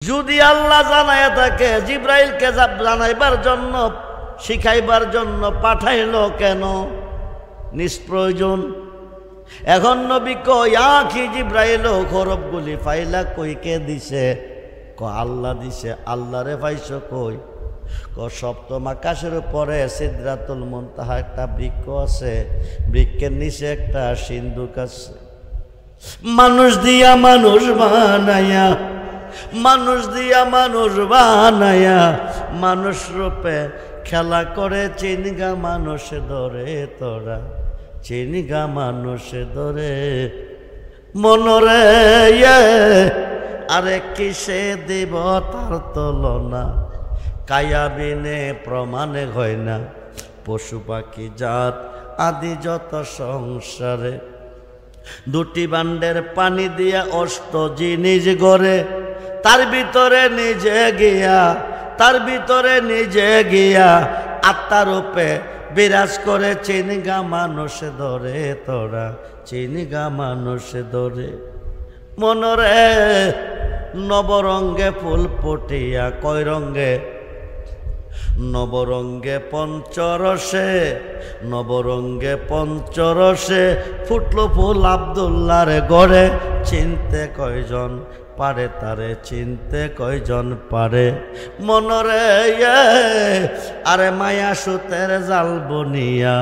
যদি আল্লাহ জানায় থাকে জিব্রাইলকে জানাইবার জন্য শিখাইবার জন্য পাঠাইলো কেন? নিষ্প্রয়োজন। এখন নবী কই আখি জিব্রাইল খরবগুলি ফাইলা কইকে দিছে? আল্লাহ দিছে। আল্লাহরে পাইছো কই? সপ্তম আকাশের উপরে সিদরাতুল মুনতাহা একটা বৃক্ষ আছে, বৃক্ষের নিচে একটা সিন্ধুক আছে। মানুষ দিয়া মানুষ বানায়া, মানুষ দিয়া মানুষ বানায়া মানুষ রূপে খেলা করে চিনগা মানুষ ধরে তোরা, চিনগা মানুষ ধরে মনরে। আরে কিসে দিব তার তুলনা, কায়াবিনে প্রমাণে হয় না। পশু পাখি জাত আদি যত সংসারে, দুটি বান্ডের পানি দিয়া অষ্ট জিনিস গড়ে, তার ভিতরে নিজে গিয়া, তার ভিতরে নিজে গিয়া আত্মারূপে বিরাজ করে চিনগা মানুষ ধরে তোরা, চিনগা মানুষ ধরে মনরে। নবরঙ্গে ফুল ফুটিয়া কয় রঙ্গে? নবরঙ্গে পঞ্চরসে, নবরঙ্গে পঞ্চরসে ফুটলো ফুল আব্দুল্লাহর গড়ে। চিনতে কয়জন পারে তারে, চিনতে কয়জন পারে মনরে। আরে মায়া সুতের জাল বনিয়া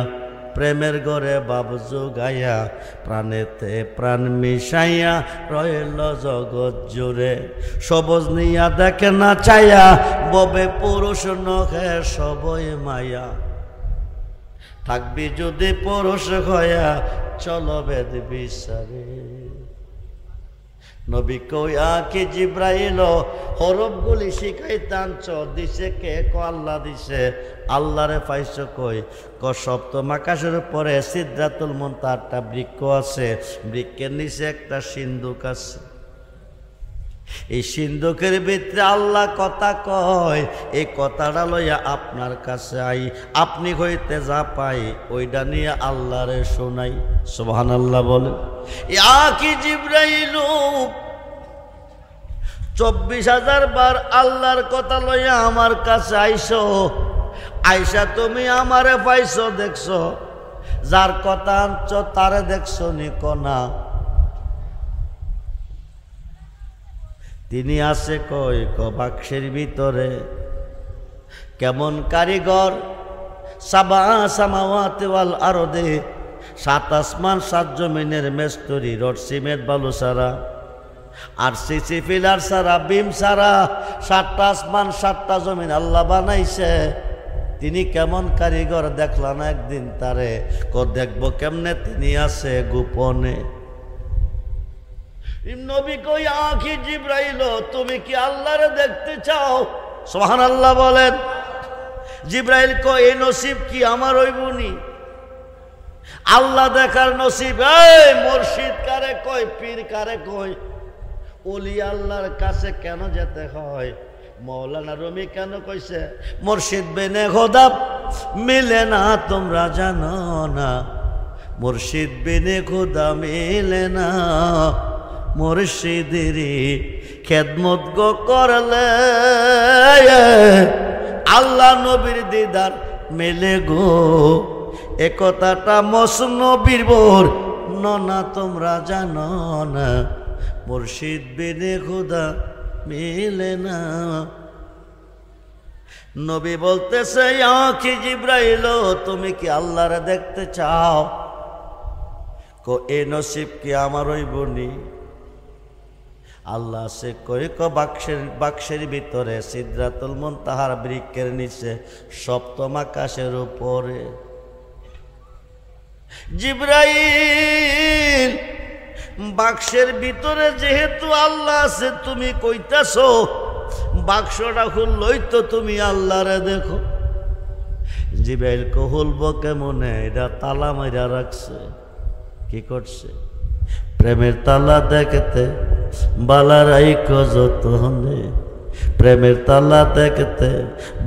প্রেমের গড়ে বাব জোগাইয়া, প্রাণেতে প্রাণ মিশাইয়া রইল জগৎ জুড়ে। সবজ নিয়া দেখে না চাইয়া, ববে পুরুষ নখে সবই মায়া। থাকবি যদি পুরুষ হইয়া চলো বেদ বিচারে। নবী কই আখি জিব্রাইল হরফগুলি শিখাইতান দিছে কে? আল্লাহ দিছে। আল্লাহরে পাইছো কই? সপ্তম আকাশের উপরে সিদরাতুল মুনতাহা একটা বৃক্ষ আছে, বৃক্ষের নিচে একটা সিন্ধুক আছে। এই সিন্ধুকের ভিতরে আল্লাহ কথা কয়, এই কথাটা লইয়া আপনার কাছে আই, আপনি হইতে যা পাই ওইটা নিয়ে আল্লাহরে শোনাই। সুবহানাল্লাহ বলেন। আখি জিব্রাইল 24,000 বার আল্লাহর কথা লইয়া আমার কাছে আইসো। আইসা তুমি আমারে পাইছো, দেখছো? যার কথা আনছ তারে দেখছো নি কোনা? তিনি আছে কই? বাক্সের ভিতরে। কেমন কারিগর? সাবা সামাওয়াতি ওয়াল আরদে, 7 আসমান 7 জমিনের মেস্তরি, রড সিমেন্ট বালু সারা আর সিসি পিলার সারা, বিম সারা 7টা আসমান 7টা জমিন আল্লাহ বানাইছে। তিনি কেমন কারিগর দেখলা না একদিন তারে? দেখবো কেমনে? তিনি আছে গোপনে। নবী কই আখি জিব্রাইল তুমি কি আল্লাহরে দেখতে চাও? সুবহানাল্লাহ বলেন। জিব্রাইল কই এই নসিব কি আমার হইবনি? আল্লাহ দেখার নসিব। এই মুর্শিদ কারে কই, পীর কারে কই? ওলি আল্লাহর কাছে কেন যেতে হয়? মৌলানা রুমি কেন কইছে মুর্শিদ বিনে খোদা মিলে না? তোমরা জানো না মুর্শিদ বিনে খোদা মিলে না। মুর্শিদেরই খেদমত গো করলে আল্লাহ নবীর দিদার মেলে গো। এ কথাটা মসনবীর বোর না তোমরা জানো না? মুর্শিদ বিনে খোদা মিলে না। নবী বলতেছে আখি জিব্রাইল তুমি কি আল্লাহরে দেখতে চাও? এ নসিব কি আমার হইবনি? আল্লাহ সে কই বাক্সের ভিতরে সিদরাতুল মুনতাহার বৃক্ষের নিচে 7ম আকাশের উপরে। জিব্রাইল বাক্সের ভিতরে যেহেতু আল্লাহ আছে, তুমি কইতাছো বাক্সটা খুললই তো তুমি আল্লাহরে দেখো। জিব্রাইল কহুলব কেমনে? এটা তালা মাইরা রাখছে। কি করছে? প্রেমের তালা দেখতে বালা রাইখ যতনে, প্রেমের তালা দেখতে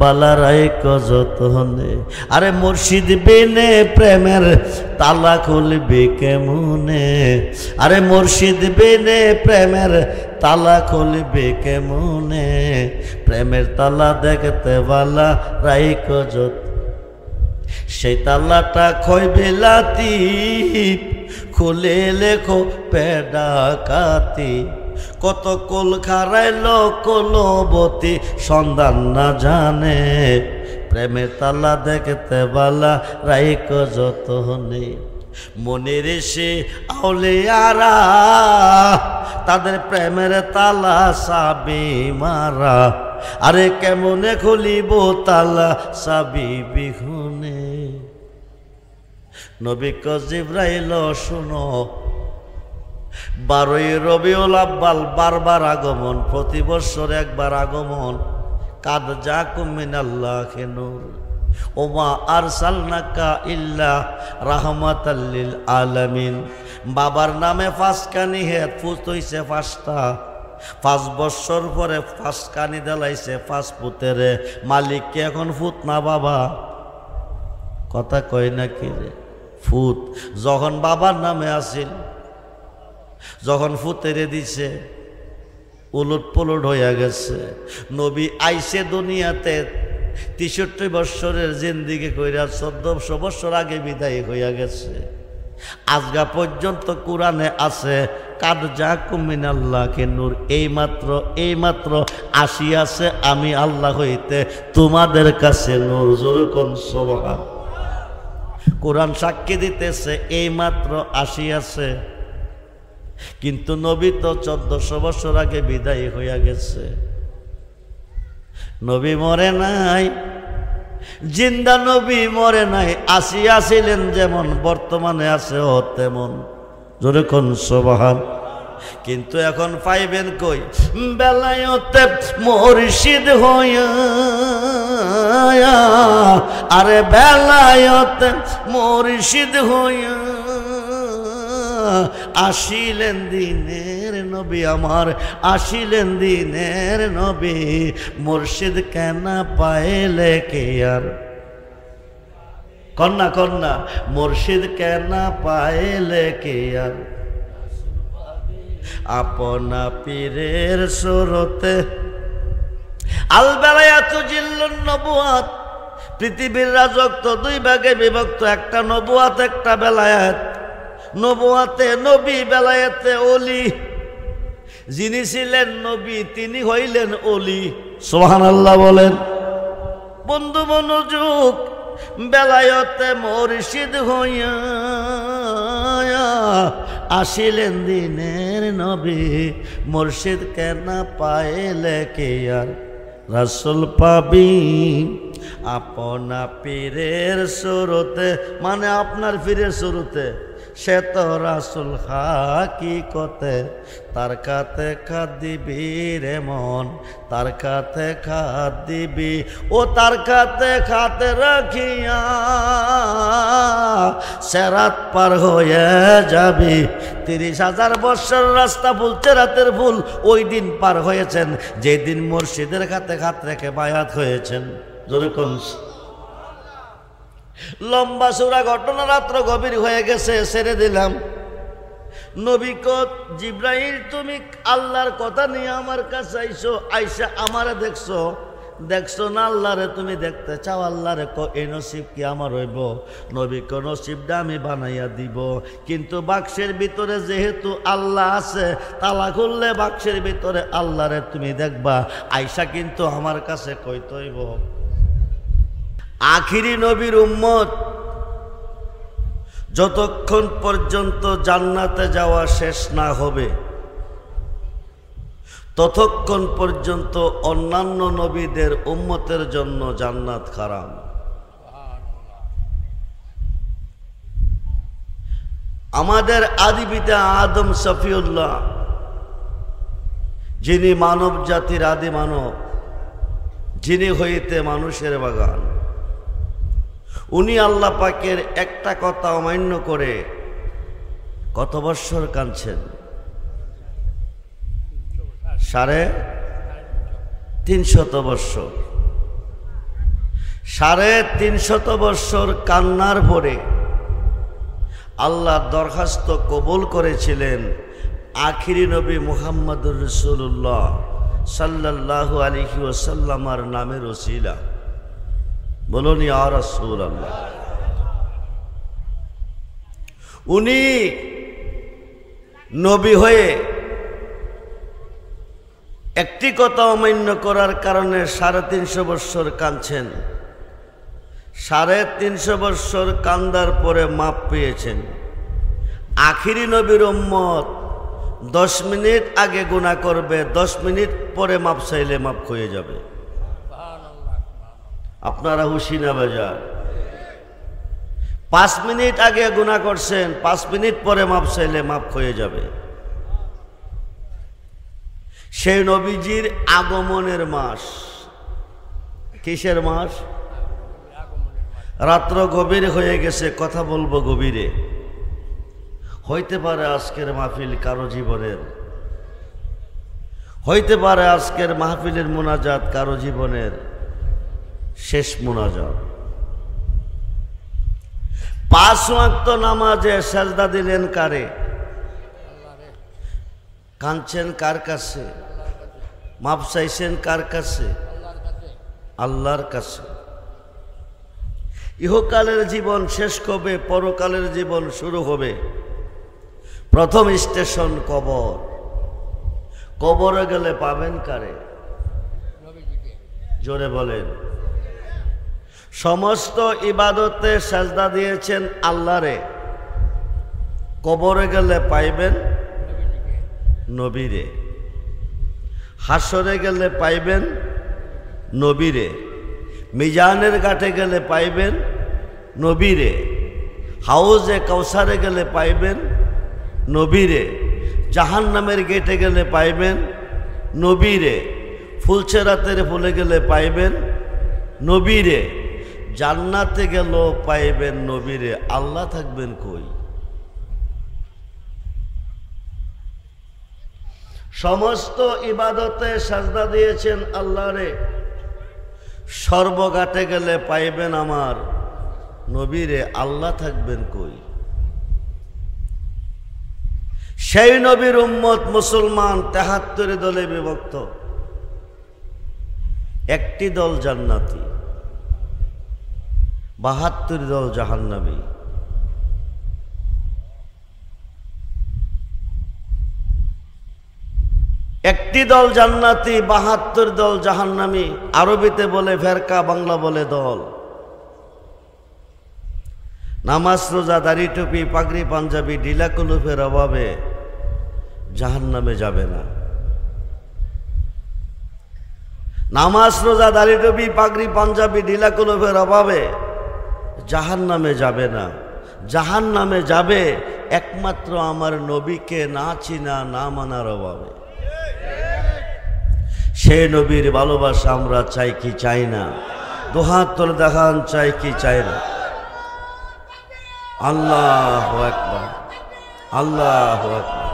বালা রাইক যতনে। আরে মুর্শিদ বিনে প্রেমের তালা খুলবি কেমনে, আরে মুর্শিদ বিনে প্রেমের তালা খুলবি কেমনে, প্রেমের তালা দেখতে বালা রাইক যত। সেই তালাটা খই বিলাতি খুলে লেখো পেডাকাতি, কত কুল খারাইল কুলবতী সন্ধান না জানে, প্রেমের তালা দেখতে বালা রাইক যতনে। মনের সে আউলিয়ারা তাদের প্রেমের তালা চাবি মারা, আরে কেমনে খুলিব তালা চাবি বিহুনে। নবী কয় জিবরাইল শুনো, 12ই রবিউল আউয়াল বারবার আগমন, প্রতি বছর একবার আগমন। কাদ জাকুম মিনাল্লাহি নূর ওমা আরসালনাকা ইল্লা রাহমাতাল লিল আলামিন। বাবার নামে ফাঁসকানি হেত ফুত হইছে 5টা, 5 বছর পরে ফাঁসকানি দেলাইছে 5 পুতেরে। মালিককে এখন ফুত না বাবা, কথা কয় না কি রে ফুত। যখন বাবার নামে আসিল, যখন ফুতেরে দিছে উলট পলট হইয়া গেছে। নবী আইসে দুনিয়াতে 63 বৎসরের জিন্দিগি কইরা 1400 বছর আগে বিদায় হইয়া গেছে। আজগা পর্যন্ত কোরআনে আছে কাদ জাকুম মিনাল্লাহি নূর, এইমাত্র আসিয়াছে আমি আল্লাহ হইতে তোমাদের কাছে নূর। জোরে কোন সুবহান। কোরআন সাক্ষী দিতেছে এইমাত্র আসিয়াছে, কিন্তু নবী তো 1400 বছর আগে বিদায় হইয়া গেছে। নবী মরে নাই, জিন্দা নবী মরে নাই। আসিয়াছিলেন যেমন বর্তমানে আছে ও তেমন। জোরে কোন সুবহান। কিন্তু এখন পাইবেন কই বেলায়তে মুর্শিদ হইয়া, আরে বেলায়তে মুর্শিদ হইয়া আসিলেন দিনের নবী আমার, আসিলেন দিনের নবী। মুর্শিদ কেন পাইলে কে আর, কন্যা কন্যা মুর্শিদ কেন পাইলে কে আর, আপনা পীরের সুরতে। আল বেলায়াতু জিল্লুন নবুয়াত, পৃথিবীর রাজত্ব 2 ভাগে বিভক্ত, একটা নবুয়াত একটা বেলায়াত। নবুয়াতে নবী, বেলায়েতে ওলি। যিনি ছিলেন নবী তিনি হইলেন ওলি। সুবহানাল্লাহ বলেন। বন্ধু মনোযোগ, বেলায়েতে মুর্শিদ হইয়া আসিলেন দিনের নবী। মুর্শিদ কেন পাইলে কে আর রাসূল পাবি, আপনা পীরের সুরতে, মানে আপনার পীরের সুরতে। সে তো রাসূল হাকিকতে, তার কাতে খাদ দিবি রে মন, তার কাতে খাদ দিবি, ও তার কাতে খাতে রাখিয়া সেরাত পার হয়ে যাবি। 30,000 বছর রাস্তা ভুলতে রাতের ভুল ওই দিন পার হয়েছেন যেদিন মুর্শিদের কাতে খাত রেখে বায়াত হয়েছেন। যেরকম লম্বা চূড়া ঘটনা, রাত্র গভীর হয়ে গেছে, ছেড়ে দিলাম। নবী কয় জিব্রাইল তুমি আল্লাহর কথা নিয়ে আমার কাছে আইসো, আইসা আমারে দেখছো না আল্লাহরে তুমি দেখতে চাও। আল্লাহরে এই নসিব কি আমার হইব? নবী কয় নসিবটা আমি বানাইয়া দিব, কিন্তু বাক্সের ভিতরে যেহেতু আল্লাহ আছে, তালা খুললে বাক্সের ভিতরে আল্লাহরে তুমি দেখবা। আইসা কিন্তু আমার কাছে কইতে হইব। আখিরি নবীর উম্মত যতক্ষণ পর্যন্ত জান্নাতে যাওয়া শেষ না হবে ততক্ষণ পর্যন্ত অন্যান্য নবীদের উম্মতের জন্য জান্নাত হারাম। আমাদের আদি পিতা আদম সফিউল্লাহ, যিনি মানব জাতির আদি মানব, যিনি হইতে মানুষের বাগান, উনি আল্লাহ পাকের একটা কথা অমান্য করে কত বৎসর কাঁদছেন? 300 বৎসর, 350 বৎসর কান্নার পরে আল্লাহ দরখাস্ত কবুল করেছিলেন আখিরি নবী মুহাম্মদুর রাসূলুল্লাহ সাল্লাল্লাহু আলাইহি ওয়াসাল্লামের নামের ওসিলা। বলুন ইয়া রাসূলুল্লাহ। উনি নবী হয়ে একটি কথা অমান্য করার কারণে 350 বৎসর কাঁদছেন। 350 বৎসর কান্দার পরে মাপ পেয়েছেন। আখিরি নবীর উম্মত 10 মিনিট আগে গুনাহ করবে, 10 মিনিট পরে মাপ চাইলে মাপ হয়ে যাবে। আপনারা হুঁশি না বাজার? 5 মিনিট আগে গুনাহ করছেন, 5 মিনিট পরে মাপ চাইলে মাপ হয়ে যাবে। সেই নবীজির আগমনের মাস। কিসের মাস? রাত্র গভীর হয়ে গেছে, কথা বলবো গভীরে। হইতে পারে আজকের মাহফিল কারো জীবনের, হইতে পারে আজকের মাহফিলের মুনাজাত কারো জীবনের শেষ মুনাজাত। 5 ওয়াক্ত নামাজে সাজদা দিলেন কারে? কাঁদছেন কার কাছে? মাপ চাইছেন কার কাছে? আল্লাহর কাছে। ইহকালের জীবন শেষ কবে? পরকালের জীবন শুরু হবে। প্রথম স্টেশন কবর। কবরে গেলে পাবেন কারে? জোরে বলেন। সমস্ত ইবাদতে সাজদা দিয়েছেন আল্লাহরে, কবরে গেলে পাইবেন নবীরে। হাসরে গেলে পাইবেন নবীরে। মিজানের ঘাটে গেলে পাইবেন নবীরে। হাউজে কাউসারে গেলে পাইবেন নবীরে। জাহান্নামের গেটে গেলে পাইবেন নবীরে। ফুলছেরাতের ফুলে গেলে পাইবেন নবীরে। জান্নাতে গেলেও পাইবেন নবীরে। আল্লাহ থাকবেন কই? সমস্ত ইবাদতে সাজদা দিয়েছেন আল্লাহরে, সর্বঘাটে গেলে পাইবেন আমার নবীরে। আল্লাহ থাকবেন কই? সেই নবীর উম্মত মুসলমান 73 দলে বিভক্ত। একটি দল জান্নাতি, 72 দল জাহান্নামী। একটি দল জান্নাতি, 72 দল জাহান্নামী। আরবিতে বলে ফেরকা, বাংলা বলে দল। নামাজ রোজা দাড়ি টুপি পাগড়ি পাঞ্জাবি ঢিলা কুলুফের অভাবে জাহান্নামে যাবে না। নামাজ রোজা দাড়ি টুপি পাগড়ি পাঞ্জাবি ঢিলা কুলুফের অভাবে জাহান্নামে যাবে না। জাহান্নামে যাবে একমাত্র আমার নবীকে না চিনা না মানার অভাবে। সে নবীর ভালোবাসা আমরা চাই কি চাই না? দুহাত তুলে দেখান, চাই কি চাই না? আল্লাহু আকবার, আল্লাহু আকবার।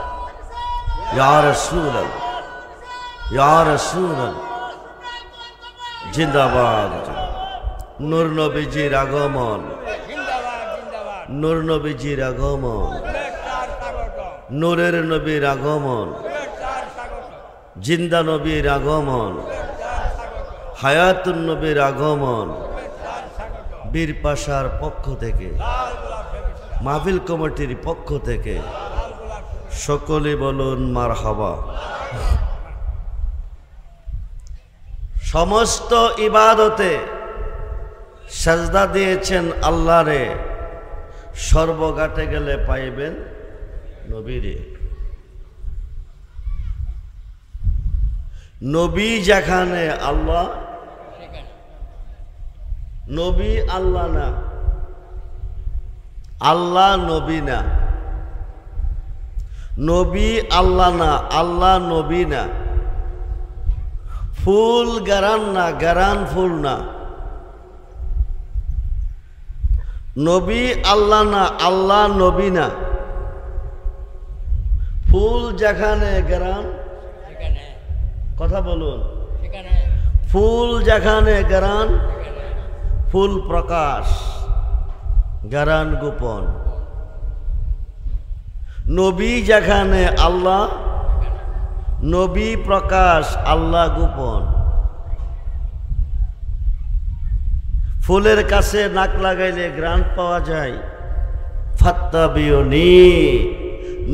ইয়া রাসূলুল্লাহ, ইয়া রাসূলুল্লাহ। জিন্দাবাদ। নূর নবীজির আগমন, নূর নবীজির আগমন, নূরের নবীর আগমন, জিন্দা নবীর আগমন, হায়াতুন নবীর আগমন। বীর পাশার পক্ষ থেকে, মাহফিল কমিটির পক্ষ থেকে সকলে বলুন মারহাবা। সমস্ত ইবাদতে সাজদা দিয়েছেন আল্লাহরে, সর্বঘাটে গেলে পাইবেন নবীরে। নবী যেখানে আল্লাহ, নবী আল্লাহ না, আল্লাহ নবী না। নবী আল্লাহ না, আল্লাহ নবী না। ফুল গারান না, গারান ফুল না। নবী আল্লাহ না, আল্লাহ নবী না। ফুল যেখানে গারান, কথা বলুন, ফুল যেখানে গারান ফুল প্রকাশ, গারান গোপন। নবী যেখানে আল্লাহ, নবী প্রকাশ, আল্লাহ গোপন। ফুলের কাছে নাক লাগাইলে ঘ্রাণ পাওয়া যায়। ফাত্তাবিউনি,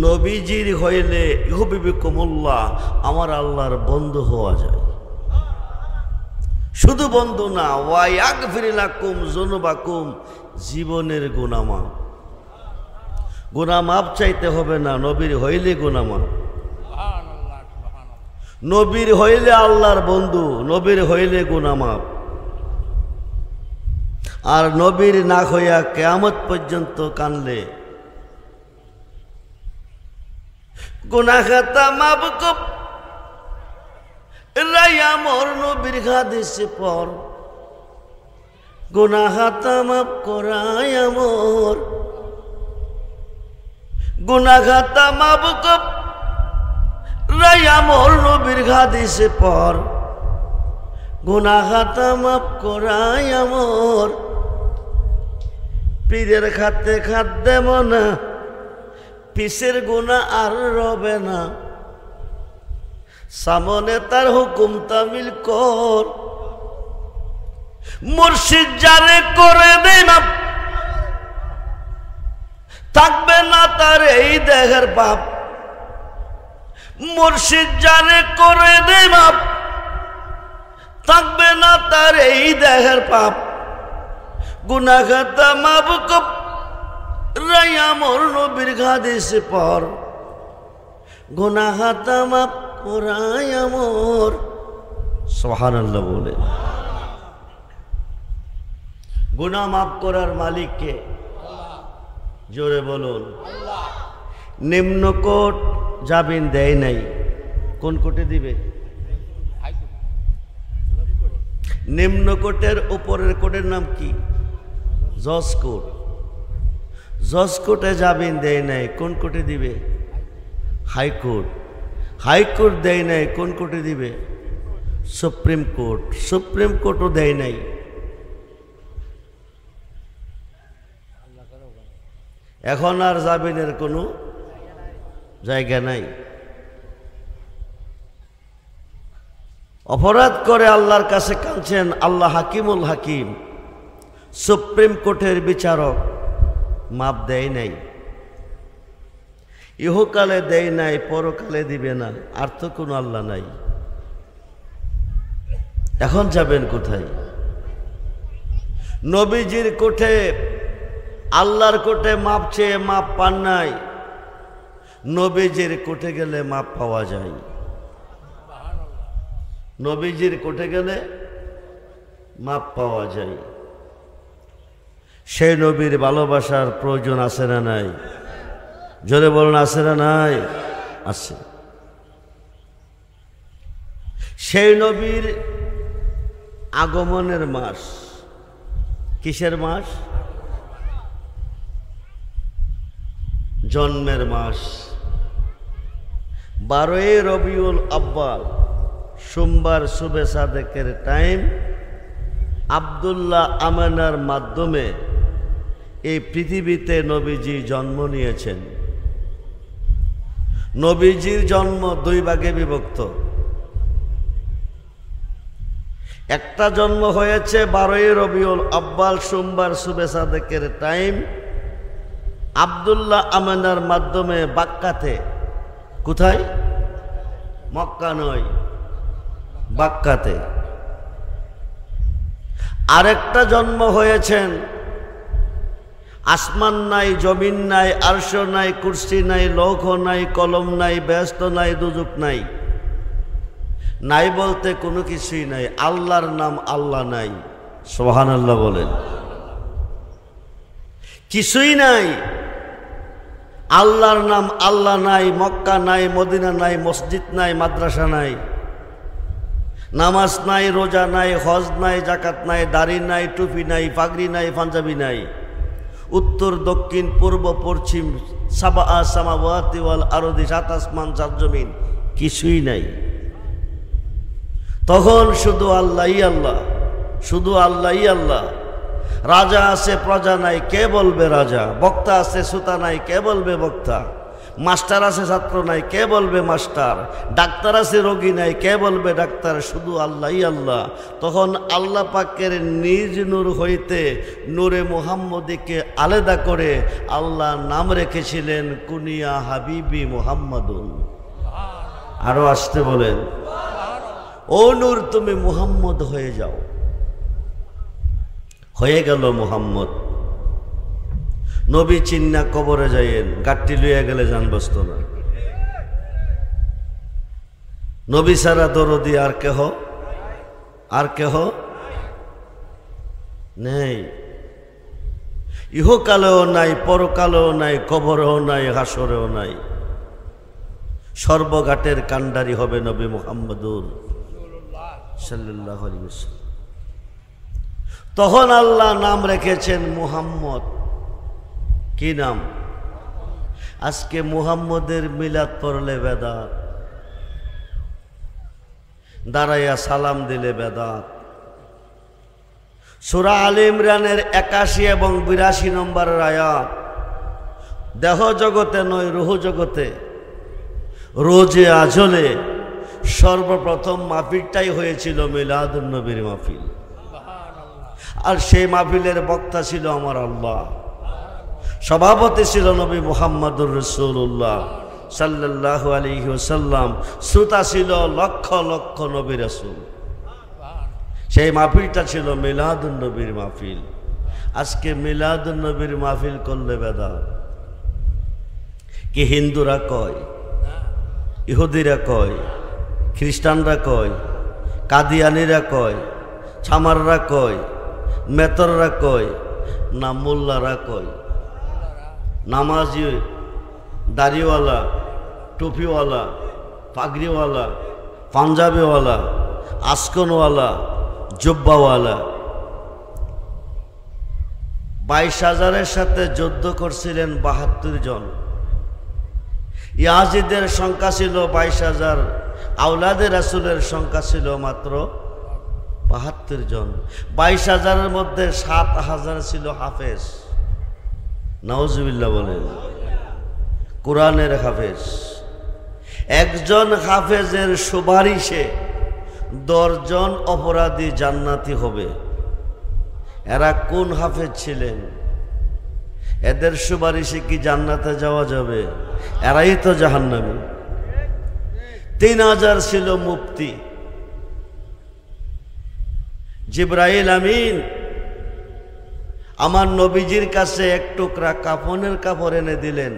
নবীজির হইলে ইউহিব্বুকুমুল্লাহ, আমার আল্লাহর বন্ধু হওয়া যায়। শুধু বন্ধু না, ওয়া ইয়াগফির লাকুম যুনুবাকুম, জীবনের গুনাহ মাফ। গুনাহ মাফ চাইতে হবে না, নবীর হইলে গুনাহ মাফ। নবীর হইলে আল্লাহর বন্ধু, নবীর হইলে গুনাহ মাফ। আর নবীর না হইয়া কিয়ামত পর্যন্ত কানলে গুনাহ খাতা মাফ কর রাইয়া মোর, নবীর হাদিসে পর গুনাহ খাতা মাফ করায়া মোর। গুনাহ খাতা মাফ কর রাইয়া মোর, নবীর হাদিসে পর গুনাহ খাতা মাফ করায়া মোর। পীরের খাতে খাত দেব না, পিসের গুনাহ আর রবে না, সামনে তার হুকুম তামিল কর। মুর্শিদ যারে করে দে মাপ, থাকবে না তার এই দেহের পাপ। মুর্শিদ যারে করে দে মাপ, থাকবে না তার এই দেহের পাপ। গুনাহ খাতা মাফ কর রাইয়া মোর, নবীর হাদিসে পর গুনাহ খাতা মাফ করায়া মোর। সুবহানাল্লাহ বলে। গুনাহ মাফ করার মালিক কে? জোরে বলুন। নিম্ন কোর্ট জামিন দেয় নাই, কোন কোর্টে দিবে? নিম্ন কোর্টের উপরের কোর্টের নাম কি? জজ কোর্ট। জজ কোর্টে জামিন দেয় নাই, কোন কোর্টে দিবে? হাইকোর্ট। হাইকোর্ট দেয় নাই, কোন কোর্টে দিবে? Supreme court. সুপ্রিম কোর্টও দেয় নাই। এখন আর জামিনের কোনো জায়গা নাই। অপরাধ করে আল্লাহর কাছে কাঁদছেন, আল্লাহ হাকিমুল হাকিম, সুপ্রিম কোর্টের বিচারক মাপ দেয় নাই, ইহকালে দেয় নাই, পরকালে দিবে না। আর তো কোনো আল্লাহ নাই। এখন যাবেন কোথায়? নবীজির কোর্টে, আল্লাহর কোর্টে মাপ চেয়ে মাপ পান নাই, নবীজির কোর্টে গেলে মাপ পাওয়া যায়। নবীজির কোর্টে গেলে মাপ পাওয়া যায়। সেই নবীর ভালোবাসার প্রয়োজন আছে না নাই? জোরে বলুন, আছে না নাই? আছে। সেই নবীর আগমনের মাস কিসের মাস? জন্মের মাস। 12 রবিউল আব্বাল, সোমবার শুবে সাদেকের টাইম, আব্দুল্লাহ আমানার মাধ্যমে এই পৃথিবীতে নবীজি জন্ম নিয়েছেন। নবীজির জন্ম 2 ভাগে বিভক্ত। একটা জন্ম হয়েছে 12 রবিউল আব্বাল, সোমবার শুবে সাদেকের টাইম, আব্দুল্লাহ আমানার মাধ্যমে বাক্কাতে। কোথায়? মক্কা নয়, বাক্কাতে। আরেকটা জন্ম হয়েছেন, আসমান নাই, জমিন নাই, আরশ নাই, কুরসি নাই, লৌহ নাই, কলম নাই, বেহেশত নাই, দুজক নাই। নাই বলতে কোনো কিছুই নাই। আল্লাহর নাম আল্লাহ নাই। সুবহানাল্লাহ বলেন। কিছুই নাই। আল্লাহর নাম আল্লাহ নাই, মক্কা নাই, মদিনা নাই, মসজিদ নাই, মাদ্রাসা নাই, নামাজ নাই, রোজা নাই, হজ নাই, জাকাত নাই, দাড়ি নাই, টুপি নাই, পাগড়ি নাই, পাঞ্জাবি নাই, উত্তর দক্ষিণ পূর্ব পশ্চিম, সাবা সামাওয়াতি ওয়াল আরদি, 7 আসমান 7 জমিন, কিছুই নাই। তখন শুধু আল্লাহই আল্লাহ, শুধু আল্লাহই আল্লাহ। রাজা আছে প্রজা নাই, কে বলবে রাজা? বক্তা আছে শ্রোতা নাই, কে বলবে বক্তা? মাস্টার আছে ছাত্র নাই, কে বলবে মাস্টার? ডাক্তার আছে রোগী নাই, কে বলবে ডাক্তার? শুধু আল্লাহই আল্লাহ। তখন আল্লাহ পাকের নিজ নূর হইতে নূরে মুহাম্মদীকে আলাদা করে আল্লাহ নাম রেখেছিলেন কুনিয়া হাবিবি মুহাম্মাদুন। আরো আসতে বলেন, ও নূর তুমি মুহাম্মদ হয়ে যাও। হয়ে গেল মুহাম্মদ। নবী চিন্না কবরে যাইয়েন, গাঠটি লইয়া গেলে যান বসত না। নবী সারা দরদি আর কেহ, আর কেহ নেই। ইহকালেও নাই, পরকালেও নাই, কবরেও নাই, হাসরেও নাই। সর্বঘাটের কান্ডারি হবে নবী মুহাম্মদুর সাল্লাল্লাহু আলাইহি ওয়াসাল্লাম। তখন আল্লাহ নাম রেখেছেন মুহাম্মদ। কি নাম? আজকে মুহাম্মদের মিলাদ পড়লে বেদাত, দাঁড়াইয়া সালাম দিলে বেদাত। সূরা আলে ইমরানের 81 এবং 82 নম্বরের আয়াত, দেহ জগতে নয় রূহ জগতে রোজে আজলে সর্বপ্রথম মাহফিলটাই হয়েছিল মিলাদুন নবীর মাহফিল। আর সেই মাহফিলের বক্তা ছিল আমার আল্লাহ, সভাপতি ছিল নবী মুহাম্মদুর রাসূলুল্লাহ সাল্লাল্লাহু আলাইহি ওয়াসাল্লাম, শ্রোতা ছিল লক্ষ লক্ষ নবী রাসূল। সেই মাহফিলটা ছিল মিলাদুন নবীর মাহফিল। আজকে মিলাদুন নবীর মাহফিল করলে বেদাত। কি হিন্দুরা কয়, ইহুদিরা কয়, খ্রিস্টানরা কয়, কাদিয়ানিরা কয়, ছামাররা কয়, মেতররা কয়, না মোল্লারা কয়? নামাজি, দাড়িওয়ালা, টুপিওয়ালা, পাগড়িওয়ালা, পাঞ্জাবিওয়ালা, আসকনওয়ালা, জুব্বাওয়ালা 22,000-এর সাথে যুদ্ধ করছিলেন 72 জন। ইয়াজিদের সংখ্যা ছিল 22,000, আওলাদে রাসূলের সংখ্যা ছিল মাত্র 72 জন। 22,000-এর মধ্যে 7,000 ছিল হাফেজ। নাউজুবিল্লাহ বলেন, কোরআনের হাফেজ। একজন হাফেজের সুপারিশে 10 জন অপরাধী জান্নাতি হবে। এরা কোন হাফেজ ছিলেন? এদের সুপারিশে কি জান্নাতে যাওয়া যাবে? এরাই তো জাহান্নামী। 3000 ছিল মুফতি। জিবরাইল আমিন আমার নবীজির কাছে এক টুকরা কাফনের কাপড় এনে দিলেন।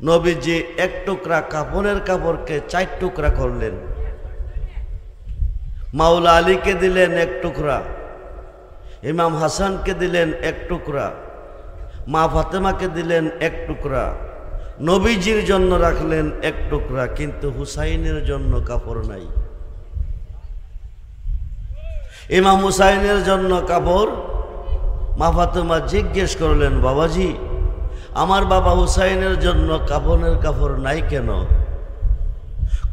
নবীজি এক টুকরা কাফনের কাপড়কে 4 টুকরা করলেন। মাওলা আলীকে দিলেন 1 টুকরা, ইমাম হাসানকে দিলেন 1 টুকরা, মা ফাতেমাকে দিলেন 1 টুকরা, নবীজির জন্য রাখলেন 1 টুকরা, কিন্তু হুসাইনের জন্য কাপড় নাই। ইমাম হুসাইনের জন্য কাপড়। মা ফাতেমা জিজ্ঞেস করলেন, বাবাজি আমার বাবা হুসাইনের জন্য কাফনের কাপড় নাই কেন?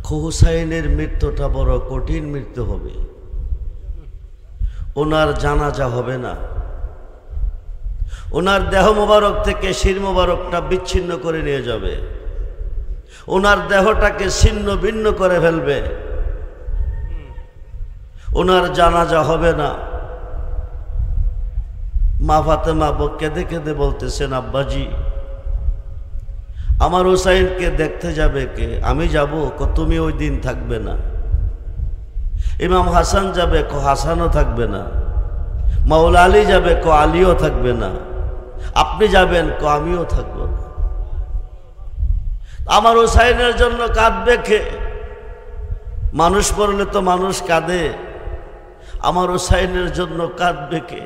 হুসাইনের মৃত্যুটা বড় কঠিন মৃত্যু হবে, ওনার জানাজা হবে না, ওনার দেহ মোবারক থেকে শির মোবারকটা বিচ্ছিন্ন করে নিয়ে যাবে, ওনার দেহটাকে ছিন্ন ভিন্ন করে ফেলবে, ওনার জানাজা হবে না। মা ফাতেমা কেঁদে কেঁদে বলতেছেন, আব্বাজি আমার হুসাইনকে দেখতে যাবে কে? আমি যাব। তুমি ওই দিন থাকবে না। ইমাম হাসান যাবে, হাসানও থাকবে না। মাওলা আলী যাবে, আলীও থাকবে না। আপনি যাবেন, আমিও থাকবো না। আমার হুসাইনের জন্য কাঁদবে কে? মানুষ পড়লে তো মানুষ কাঁদে, আমার হুসাইনের জন্য কাঁদবে কে?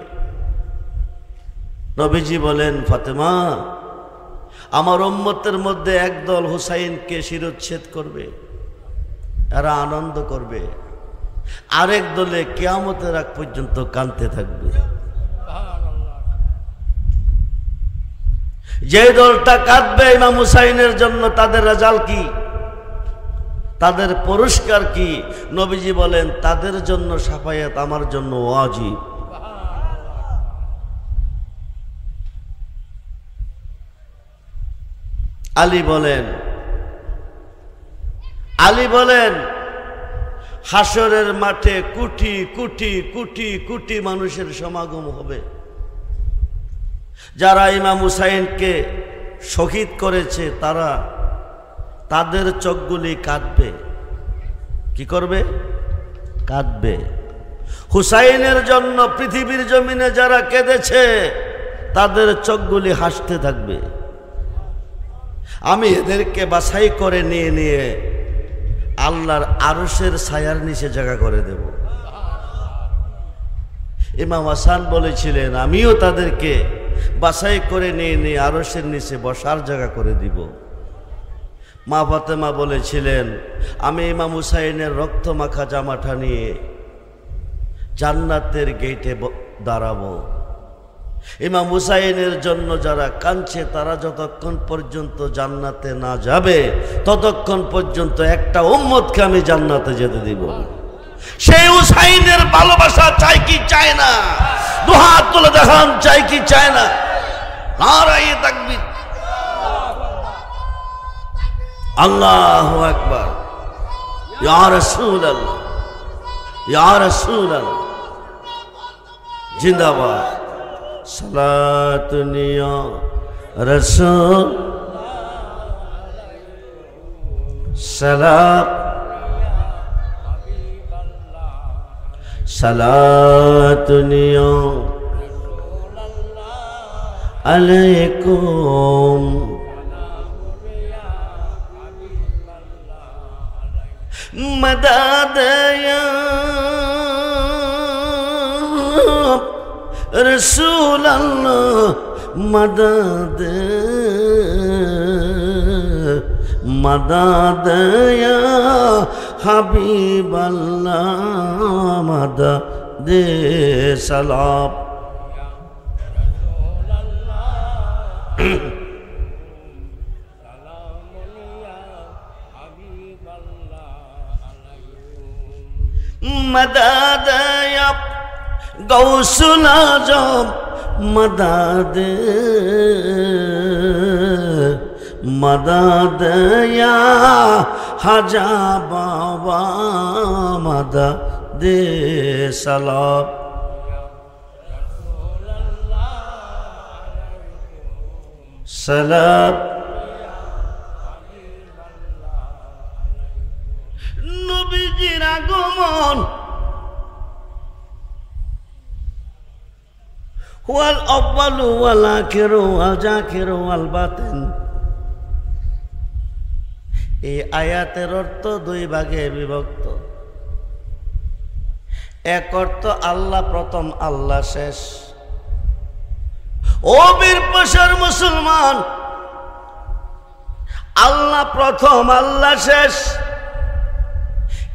নবীজি বলেন, ফাতেমা আমার উম্মতের মধ্যে একদল হুসাইনকে শিরচ্ছেদ করবে, এরা আনন্দ করবে, আরেক দলে কিয়ামতের আগ পর্যন্ত কাঁদতে থাকবে। যে দলটা কাঁদবে ইমাম হুসাইনের জন্য, তাদের রেজাল্ট কি? তাদের পুরস্কার কি? নবীজি বলেন তাদের জন্য শাফায়াত আমার জন্য ওয়াজিব। আলী বলেন হাসরের মাঠে কোটি কোটি কোটি কোটি মানুষের সমাগম হবে। যারা ইমাম হুসাইনকে শহীদ করেছে তাদের চোখগুলি কাঁদবে। কি করবে? কাঁদবে। হুসাইনের জন্য পৃথিবীর জমিনে যারা কেঁদেছে তাদের চোখগুলি হাসতে থাকবে। আমি এদেরকে বাছাই করে নিয়ে আল্লাহর আরশের ছায়ার নিচে জায়গা করে দেব। ইমাম হাসান বলেছিলেন আমিও তাদেরকে বাছাই করে নিয়ে আরশের নিচে বসার জায়গা করে দিব। মা ফাতেমা বলেছিলেন আমি ইমাম হুসাইনের রক্ত মাখা জামাটা নিয়ে জান্নাতের গেটে দাঁড়াবো। ইমাম হুসাইনের জন্য যারা কাঁদছে তারা যতক্ষণ পর্যন্ত জান্নাতে না যাবে ততক্ষণ পর্যন্ত একটা উম্মতকে আমি জান্নাতে যেতে দিব। সেই হুসাইনের ভালোবাসা চাই কি চায় না? দুহাত তুলে দেখান, চাই কি চায় না? নারায়ে তাকবীর, আল্লাহু আকবার, ইয়া রাসূলুল্লাহ, ইয়া রাসূলুল্লাহ, জিন্দাবাদ। সালাতুন ইয়া রাসূল, সালাম, সালাতুন ইয়া আলাইকুম, মদদ ইয়া رسول اللہ مدد مدد یا حبیب اللہ مدد سلام مدد یا غوث العظم مدد مدد یا حجا بابا مدد سلام سلام নবীজির আগমন ওয়াল আউয়ালু ওয়াল আখিরু ওয়াল জাকিরু ওয়াল বাতিন। এই আয়াতের অর্থ দুই ভাগে বিভক্ত। এক অর্থ আল্লাহ প্রথম, আল্লাহ শেষ। ও বীর প্রসার মুসলমান, আল্লাহ প্রথম, আল্লাহ শেষ।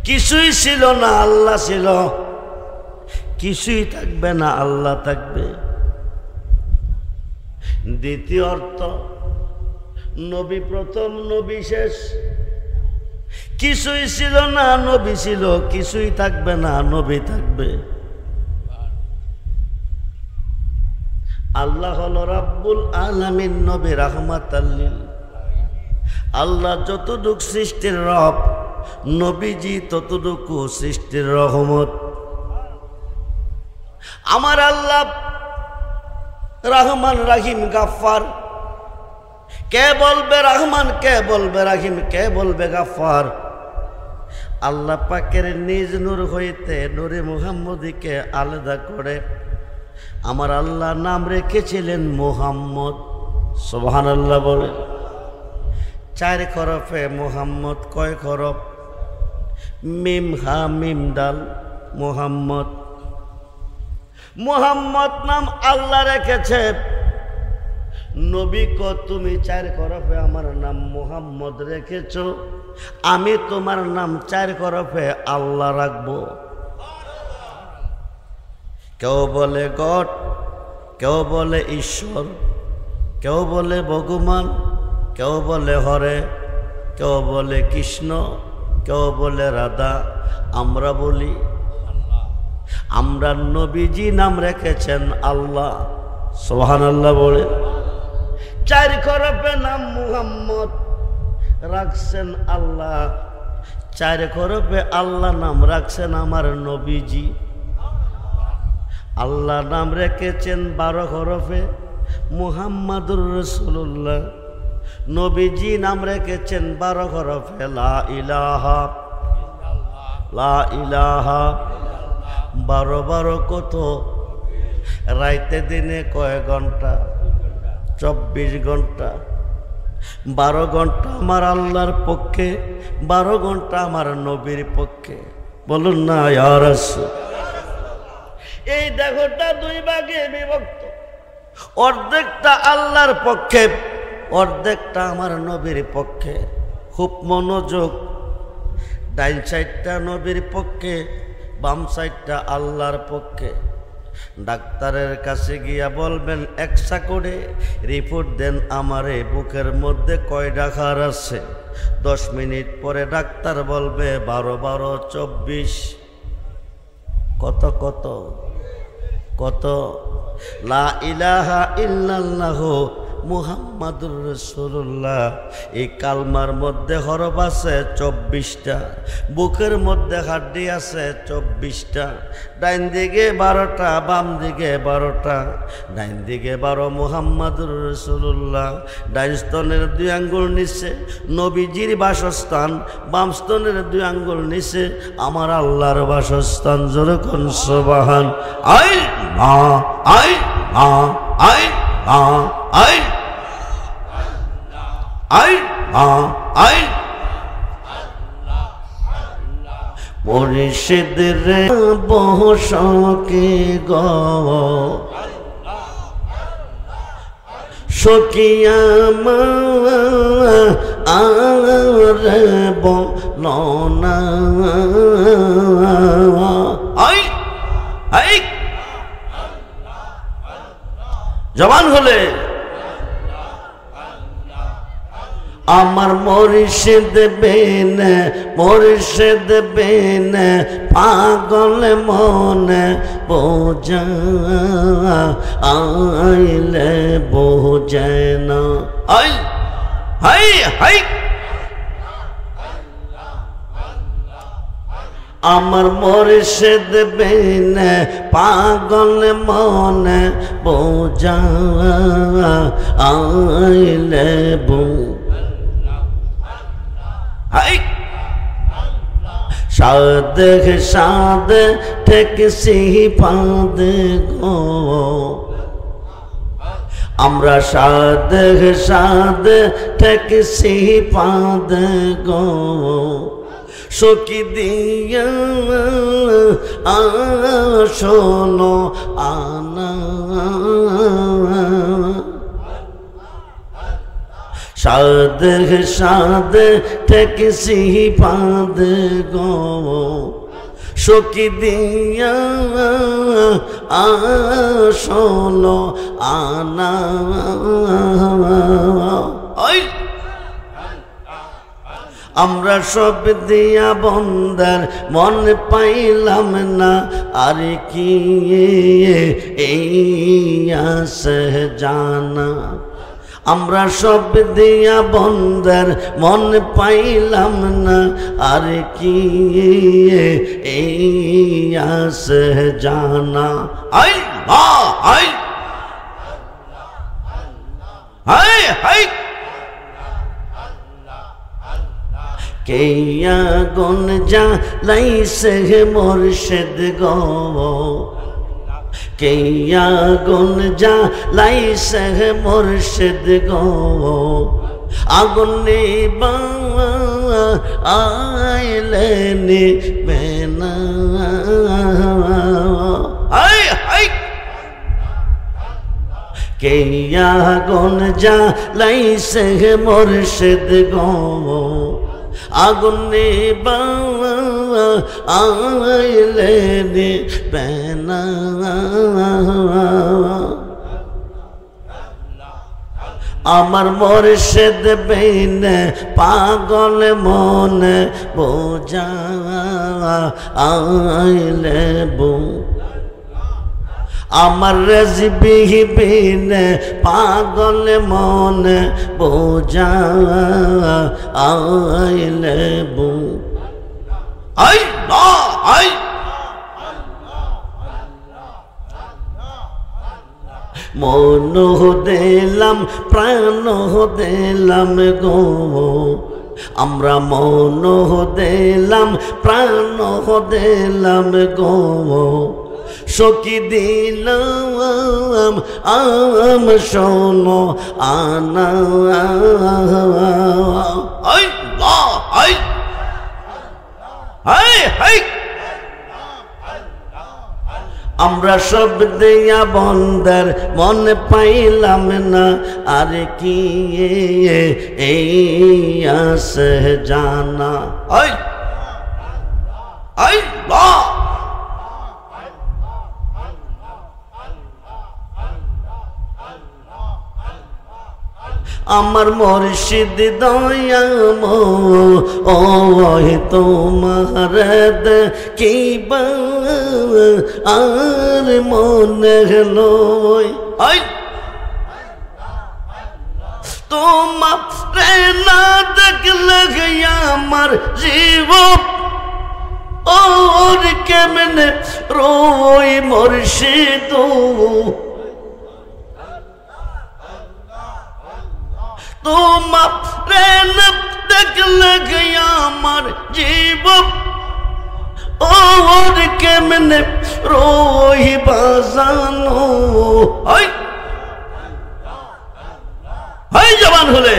কিছুই ছিল না, আল্লাহ ছিল। কিছুই থাকবে না, আল্লাহ থাকবে। দ্বিতীয় অর্থ নবী প্রথম, নবী শেষ। কিছুই ছিল না, নবী ছিল। কিছুই থাকবে না, নবী থাকবে। আল্লাহ হলো রাব্বুল আলামিন, নবী রাহমাতাল লিল। আল্লাহ যতটুকু সৃষ্টির রব, নবীজি ততটুকু সৃষ্টির রহমত। আমার আল্লাহ রহমান, রাহিম, গাফফার। কে বলবে রহমান, কে বলবে রাহিম, কে বলবে গাফফার? আল্লাহ পাকের নিজ নূর হইতে নূরে মুহাম্মদীকে আলাদা করে আমার আল্লাহ নাম রেখেছিলেন মুহাম্মদ। সুবহানাল্লাহ বলে। 4 হরফে মুহাম্মদ। কয় হরফ? মিম হা মিম দাল, মুহাম্মদ। মুহাম্মদ নাম আল্লাহ রেখেছে। নবী কো তুমি 4 হরফে আমার নাম মুহাম্মদ রেখেছ, আমি তোমার নাম 4 হরফে আল্লাহ রাখবো। কেউ বলে গড, কেউ বলে ঈশ্বর, কেউ বলে ভগবান, কেউ বলে হরে, কেউ বলে কৃষ্ণ, কেউ বলে রাধা, আমরা বলি আমরা নবীজি নাম রেখেছেন আল্লাহ, সুবহানাল্লাহ বলে। চার খরফে নাম মুহাম্মদ রাখছেন আল্লাহ, চার খরফে আল্লাহ নাম রাখছেন আমার নবীজি। আল্লাহ নাম রেখেছেন 12 হরফে মুহাম্মাদুর রাসূলুল্লাহ, নবীজি নাম রেখেছেন 12 হরফে লা ইলাহা লা ইলাহা। 12 কত? রাইতে দিনে কয় ঘন্টা? 24 ঘন্টা। 12 ঘন্টা আমার আল্লাহর পক্ষে, 12 ঘন্টা আমার নবীর পক্ষে। বলুন না ইয়া রাসূল। এই দেহটা 2 ভাগে বিভক্ত, অর্ধেকটা আল্লাহর পক্ষে, অর্ধেকটা আমার নবীর পক্ষে। খুব মনোযোগ। ডাইন সাইডটা নবীর পক্ষে, বাম সাইডটা আল্লাহর পক্ষে। ডাক্তারের কাছে গিয়া বলবেন এক্সা করে রিপোর্ট দেন, আমারে বুকের মধ্যে কয়টা হাড় আছে। 10 মিনিট পরে ডাক্তার বলবে 12 12 24। কত কত কত? লা ইলাহা ইল্লাল্লাহ মুহাম্মাদুর রাসূলুল্লাহ। এই কালমার মধ্যে হরফ আছে 24টা, বুকের মধ্যে হাড্ডি আছে 24টা। ডাইন দিকে 12টা, বাম দিকে 12টা। ডাইন দিকে 12 মুহাম্মাদুর রাসূলুল্লাহ। ডাইন স্তনের 2 আঙ্গুল নিচে নবীজির বাসস্থান, বাম স্তনের 2 আঙ্গুল নিচে আমার আল্লাহর বাসস্থান। জোরে কোন সুবহান। আই মা আই মা আই মা আই আই মা আই। মুর্শিদের বহশকে গো সকিয়া মা আরে বলনা। আই আই জবান হলে আমার মুর্শিদ বেন, মুর্শিদ বেন পাগল মন বোঝা আইলে বোঝে না। আই হাই হাই আমার মুর্শিদ বেন পাগল মন বোঝা আইলে বোঝা। সাদ সাদ ঠেকসি পাদ গো, আমরা সাদ সাদ ঠেকসি পাদ গো। সকি দিয়া শোনো আনা, সাদ সাদ ঠেকসি পাদ গো। সকি দিয়া শোনো আনা। আমরা সব দিয়া বন্দার মন পাইলাম না, আর কি এই আসে জানা। আমরা সব দিয়া বন্দার মন পাইলাম না, আর কি এই আসে জানা। আই মা আই হাই হাই কেয়া গুন জ্বালাইছে মুর্শিদ গো, কেয়া গুন জ্বালাইছে মুর্শিদ গো। আগুন নিবা আইলে নিবে না। হাই হাই কেয়া গুন জ্বালাইছে মুর্শিদ গো। আগুন নিবা আইলে নিবে না। আমার মুর্শিদ বিনে পাগল মনে বোঝা আইলে বু আমার রেজবি বিনে পাগল মনে বোঝা আইলে বু আই না আই মন দিলাম প্রাণ দিলাম গো আমরা মন দিলাম প্রাণ দিলাম গো সখী দিলাম শোনো আনা আই আই আই আই আমরা সব দিয়া বন্দার মন পাইলাম না আর কি এই আসে জানা আই আই আমার মুর্শিদ দয়াম ও তোমার দেখিবা আর মনে লয় আই তোমার না দেখলে আমার জীব ওর কেমনে রই মুর্শিদ তোমার প্রেম দেখলে আমার জীব ওর কেমনে রই বাজানো হয় জবান হলে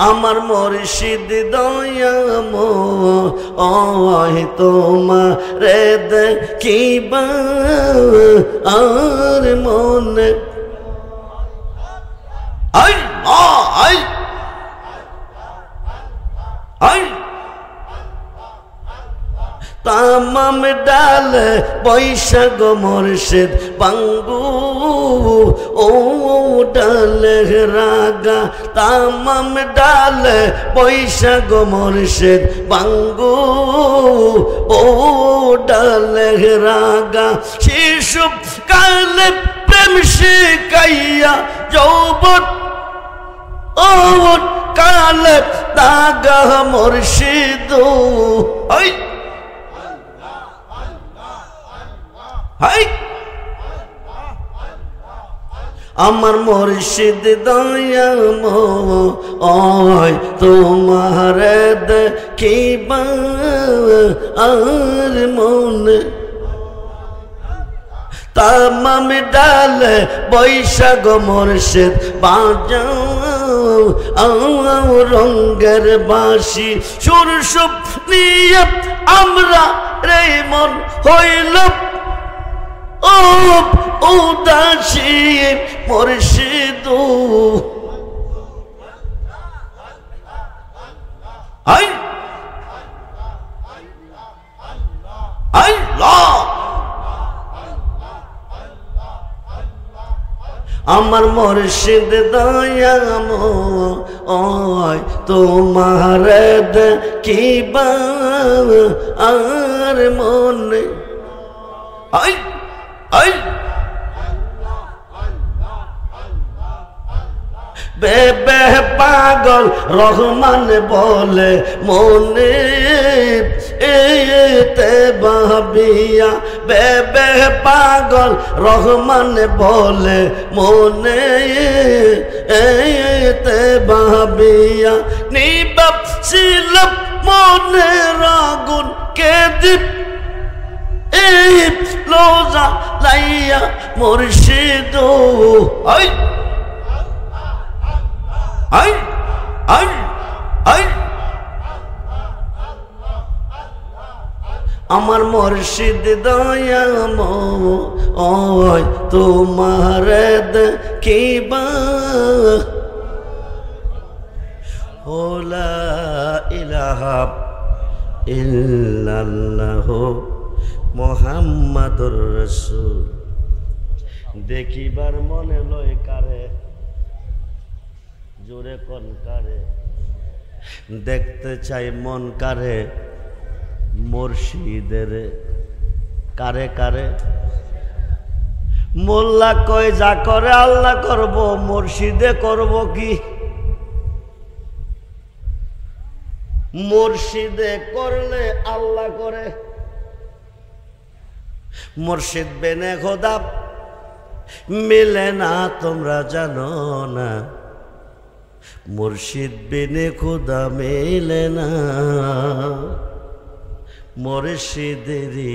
আমার মুর্শিদ দয়াম তোমার দেখিবা আর মনে আই আই আই তামাম ডাল বৈশাখ মুর্শিদ বাঙ্গু ও ডাল রাগা তামাম ডাল বৈশাখ মুর্শিদ বাঙ্গু ও ডাল রাগা শিশু কালে প্রেম শিখাইয়া যৌবন ও কালে দাগা মুর্শিদ আই আমার মুর্শিদ দয়াম তোমার দেখিবা আর মনে তামাম ডাল বৈশাখ মুর্শিদ বাজাও রঙ্গের বাঁশি সুর সুপ নিয়ে আমরা রে মন হইল উদাসী মুর্শিদ আই আল্লাহ আমার মুর্শিদ দয়াম তোমার দেখিবা আর মনে আই আই বেবে পাগল রহমান বলে মনে এতে ভাবিয়া বেবে পাগল রহমান বলে মনে এতে ভাবিয়া নিবাপ ছিল মনে রাগুন কে দীপ এই লোজা লাইয়া মুর্শিদ আই আই আই আই আমার মুর্শিদ দয়াম তোমার দেখিবা লা ইলাহা ইল্লাল্লাহু মুহাম্মাদুর রাসূল দেখিবার মনে লয় কারে, জোরে কোন কারে, দেখতে চাই মন কারে, মুর্শিদের কারে কারে। মোল্লা কয় যা করে আল্লাহ করব, মুর্শিদে করব কি? মুর্শিদে করলে আল্লাহ করে। মুর্শিদ বেনে খোদা মিলে না, তোমরা জানো না, মুর্শিদ বিনে খোদা মেলে না। মুর্শিদেরই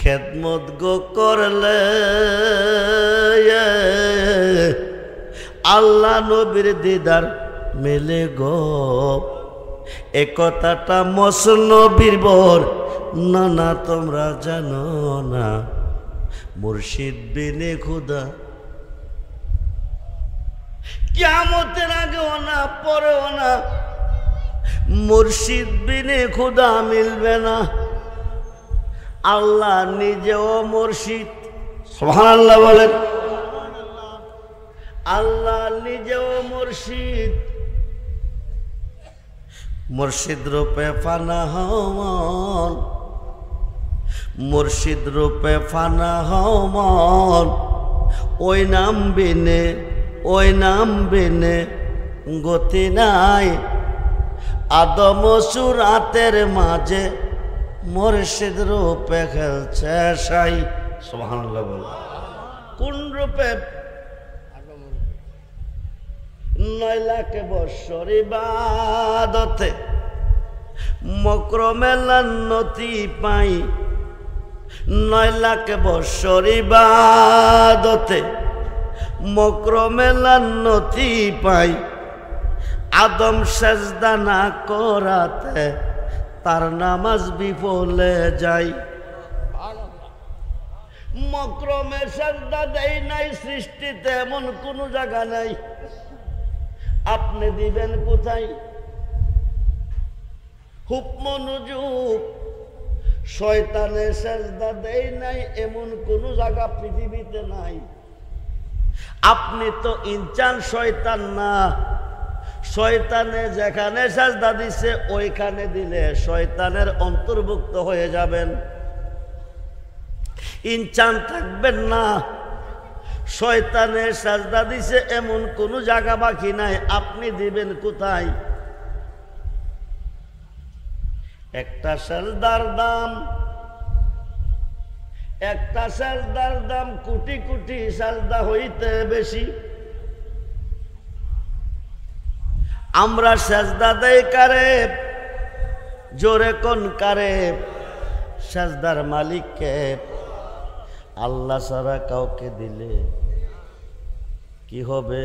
খেদমত গো করলে আল্লাহ নবীর দিদার মেলে গো। এ কথাটা মসনবীর বর, না না তোমরা জানো না, মুর্শিদ বিনে খোদা কিয়ামতের আগেও না পরেও না, মুর্শিদ বিনে খোদা মিলবে না। আল্লাহ নিজেও মুর্শিদ, সুবহানাল্লাহ বলেন। আল্লাহ নিজেও মুর্শিদ, মুর্শিদ রূপে ফানা হমন, মুর্শিদ রূপে ফানা হমন। ওই নাম বিনে, ওই নাম বিনে গতি নাই। আদম সুরাতের মাঝে মুর্শিদ রূপে খেলছে সাই, সুবহানাল্লাহ বল। কোন রূপে? 9 লাখ বৎসর ইবাদতে মকরমে লান্নতি পাই। 9 লাখ বৎসর ইবাদতে মকরমে লান্নতি পাই। আদম সেজদা না করাতে তার নামাজ বিফলে যায়। মকরমে সেজদা দেয় নাই, সৃষ্টিতে এমন কোন জায়গা নাই। আপনি দিবেন কোথায়? হুকম নুজুব শয়তানে সেজদা দেয় নাই, এমন কোন জায়গা পৃথিবীতে নাই। আপনি তো ইনসান, শয়তান না। শয়তানে যেখানে সেজদা দিছে ওইখানে দিলে শয়তানের অন্তর্ভুক্ত হয়ে যাবেন, ইনসান থাকবেন না। শয়তানে সেজদা দিছে এমন কোন জায়গা বাকি নাই, আপনি দিবেন কোথায়? একটা সেজদার দাম, একটা সেজদার দাম কোটি কোটি সেজদা হইতে বেশি। আমরা সেজদা দেই কারে? জোরে কোন কারে? সেজদার মালিককে। আল্লাহ ছাড়া কাউকে দিলে কি হবে?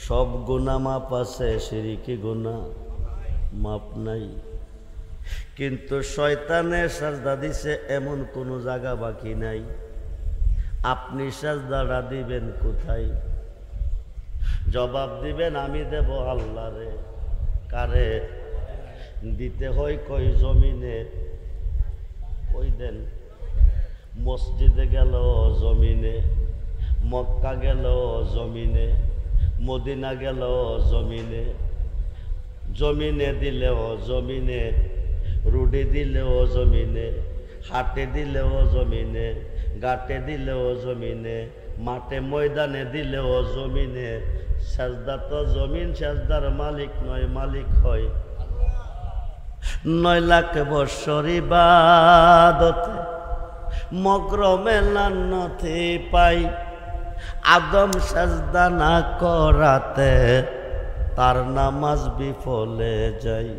সব গুনাহ মাপ আছে, শিরকি গুনাহ মাপ নাই। কিন্তু শয়তানে সেজদা দিছে এমন কোনো জায়গা বাকি নাই। আপনি সেজদাটা দিবেন কোথায়? জবাব দিবেন আমি দেব আল্লাহরে। কারে দিতে হয়? কই জমিনে, কই দেন? মসজিদে গেল জমিনে, মক্কা গেল জমিনে, মদিনা গেল জমিনে। জমিনে দিলেও জমিনে, রুডে দিলেও জমিনে, হাটে দিলেও জমিনে, ঘাটে দিলেও জমিনে, মাঠে ময়দানে দিলেও জমিনে। সেজদা তো জমিন, সেজদার মালিক নয়, মালিক হয় 9 লাখ বৎসর ইবাদতে মকরমে লান্নতি পাই। আদম সেজদা না করাতে তার নামাজ বিফলে যায়।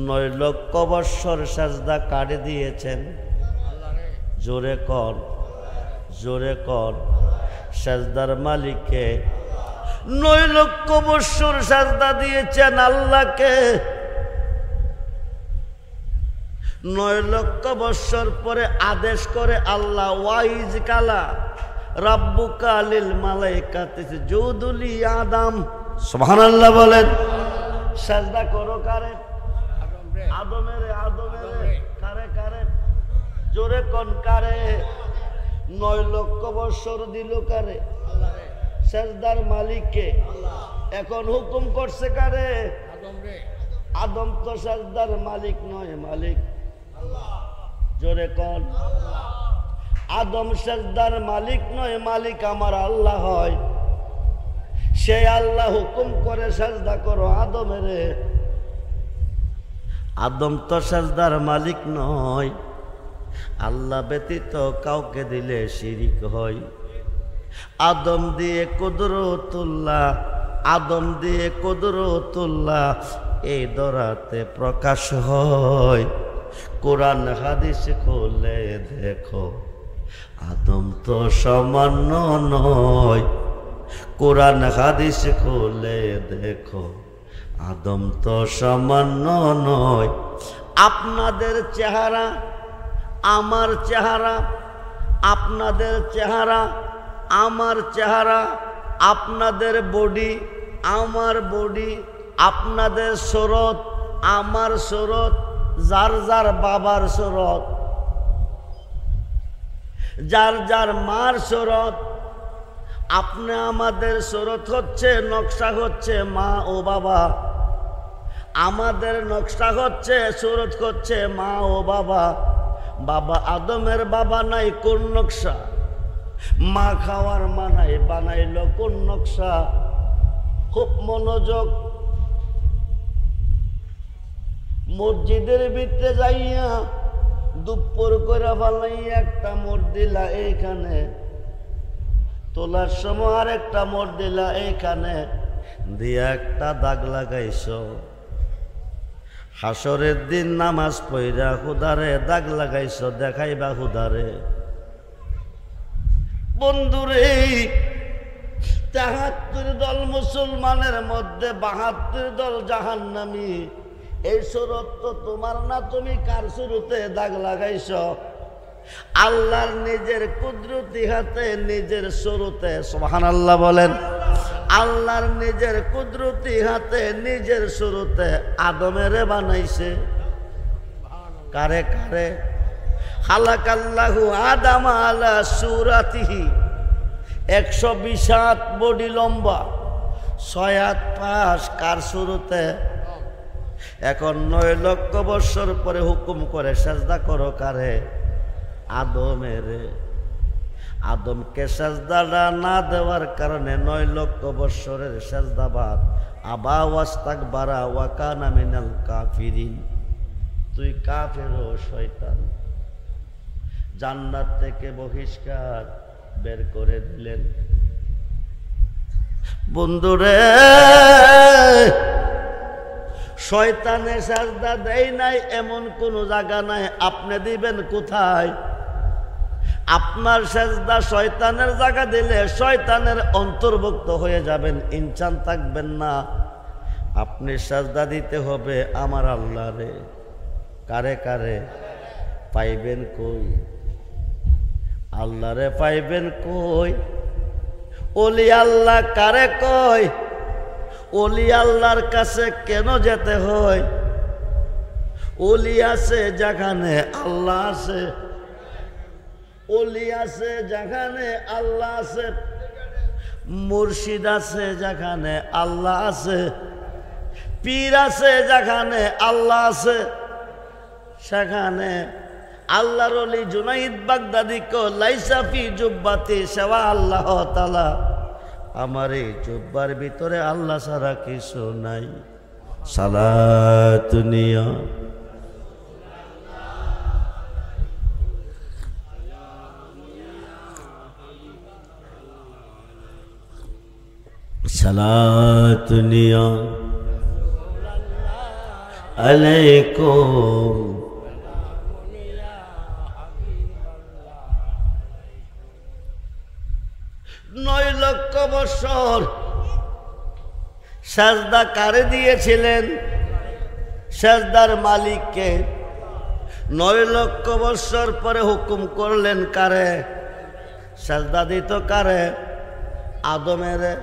9 লক্ষ বৎসর সেজদা কাটে দিয়েছেন। জোরে কর, জোরে কর। সেজদার মালিককে 9 লক্ষ বৎসর সেজদা দিয়েছেন আল্লাহকে। 9 লক্ষ বৎসর পরে আদেশ করে আল্লাহ, ওয়াইজ কালা রাব্বুকা লিল মালাইকাতি ইসজুদু লি আদম। সুবহানাল্লাহ বলেন। সেজদা করো কারে? আদমের, আদমের। কারে কারে? জোরে কোন কারে? 9 লক্ষ বছর দিল কারে? সেজদার মালিককে। এখন হুকুম করছে কারে? আদম তো সেজদার মালিক নয়, মালিক জোরে কোন? আদম সেজদার মালিক নয়, মালিক আমার আল্লাহ হয়। সে আল্লাহ হুকুম করে সেজদা করো আদমেরে। আদম তো সেজদার মালিক নয়, আল্লাহ ব্যতীত কাউকে দিলে শিরিক হয়। আদম দিয়ে কুদরতুল্লাহ, আদম দিয়ে কুদরতুল্লাহ এই দরাতে প্রকাশ হয়। কোরআন হাদিস খুলে দেখো, আদম তো সামান্য নয়। কোরআন হাদিস খুলে দেখো, আদম তো সামান্য নয়। আপনাদের চেহারা, আমার চেহারা, আপনাদের চেহারা, আমার চেহারা, আপনাদের বডি, আমার বডি, আপনাদের সুরত, আমার সুরত, যার যার বাবার সুরত, যার যার মার সুরত। আপনি আমাদের সুরত হচ্ছে, নকশা হচ্ছে মা ও বাবা। আমাদের নকশা হচ্ছে, সুরত হচ্ছে মা ও বাবা। বাবা আদমের বাবা নাই, কোন নকশা? মা খাওয়ার মানাই বানাইল কোন নকশা? খুব মনোযোগ। মসজিদের ভিতরে যাইয়া দুপুর করে ফেলাইয়া একটা মোড় দিলা এইখানে, তোলার সময় আর একটা মোড় দিলা এইখানে, দিয়া একটা দাগ লাগাইছ। হাসরের দিন নামাজ পইরা হুদারে দাগ লাগাইছ, দেখাইবা হুদারে। বন্ধুরে, ৭৩ দল মুসলমানের মধ্যে ৭২ দল জাহান্নামী। এই সুরত তো তোমার না, তুমি কার শুরুতে দাগ লাগাইছ? আল্লাহর নিজের কুদরতি হাতে নিজের শুরুতে, সুবহানাল্লাহ বলেন। আল্লাহর নিজের কুদরতি হাতে নিজের শুরুতে আদমেরে বানাইছে। কারে কারে? খালাকাল্লাহু আদম আলা সূরাতিহি। 120 হাত বডি লম্বা, 6 হাত পাশ, কার শুরুতে? এখন 9 লক্ষ বছর পরে হুকুম করে সেজদা করো কারে? আদমেরে। আদমকে সেজদাটা না দেওয়ার কারণে 9 লক্ষ বছরের সেজদাবাদ। আবা ওয়াস্তাকবারা ওয়া কানা মিনাল কাফিরিন। তুই কাফের ও শয়তান। জান্নাত থেকে বহিষ্কার বের করে দিলেন। বন্ধুরে, শয়তানে সেজদা দেয় নাই এমন কোন জায়গা নাই। আপনি দিবেন কোথায়? আপনার সেজদা শয়তানের জায়গা দিলে শয়তানের অন্তর্ভুক্ত হয়ে যাবেন, ইনসান থাকবেন না। আপনি সেজদা দিতে হবে আমার আল্লাহরে। কারে কারে? পাইবেন কই? আল্লাহরে পাইবেন কই? ওলি আল্লাহ কারে কয়? ওলি আল্লাহর কাছে কেন যেতে হয়? ওলি আছে যেখানে আল্লাহ আছে, ওলি আছে যেখানে আল্লাহ আছে, মুর্শিদ আছে যেখানে আল্লাহ আছে, পীর আছে যেখানে আল্লাহ আছে, সেখানে আল্লাহর ওলি জুনাইদ বাগদাদি কো লাইসা ফি জুব্বাতি সেবা আল্লাহ তাআলা। আমার এই জুব্বার ভিতরে আল্লাহ ছাড়া কিছু নাই। সালাতু নিয়া সালাতু নিয়া আলাইকুম। 9 লক্ষ বছর সেজদা কারে দিয়েছিলেন? সেজদার মালিককে। 9 লক্ষ বছর পরে হুকুম করলেন কারে? সেজদা দিত কারে? আদমেরে।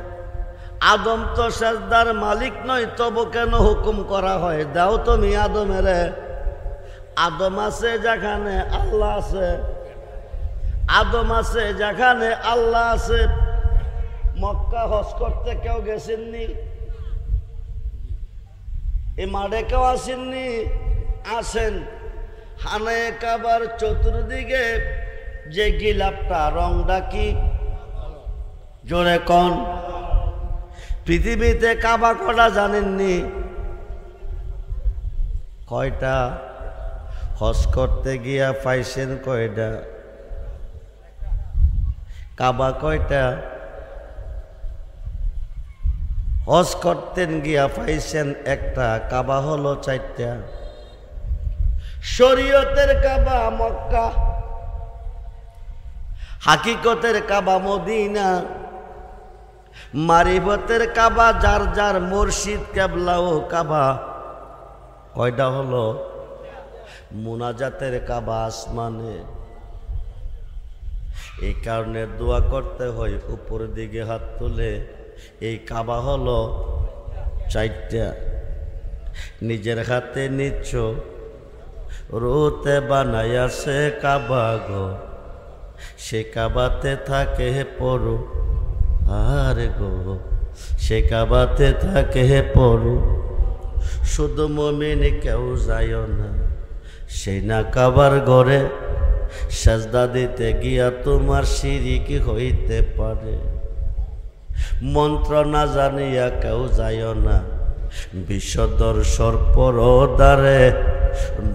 আদম তো সেজদার মালিক নয়, তবু কেন হুকুম করা হয়? দাও তুমি আদমেরে। আদম আছে যেখানে আল্লাহ আছে, আদম আছে, যেখানে আল্লাহ আছে। মক্কা হজ করতে কেউ গেছেননি? এই মাঠে কেউ আসেননি? আসেন। হানায়ে কাবার চতুর্দিকে যে গিলাপটা, রংটা কি? জোরে কোন? পৃথিবীতে কাবা কটা জানেননি? কয়টা? হজ করতে গিয়া পাইছেন কয়টা? কাবা কয়টা? হজ করতেন গিয়া পাইছেন একটা, কাবা হলো 4টা। শরীয়তের কাবা মক্কা, হাকিকতের কাবা মদিনা, মারিফতের কাবা যার যার মুর্শিদ কেবলা ও কাবা। কয়টা হলো? মুনাজাতের কাবা আসমানে। এই কারণে দোয়া করতে হয় উপরের দিকে হাত তুলে। এই কাবা হলো 4টা। নিজের হাতে নিচ্ছ, রোতে বানাইয়াছে কাবা গো, সে কাবাতে থাকে পড়ো আর গো, সে কাবাতে থাকে পড়ো। শুধু মুমিন কেউ যায় না, সেই না কাবার ঘরে, সাজদা দিতে গিয়া তোমার শিরিক হইতে পারে। মন্ত্র না জানিয়া কেউ যায় না, বিষধর সর্পর দ্বারে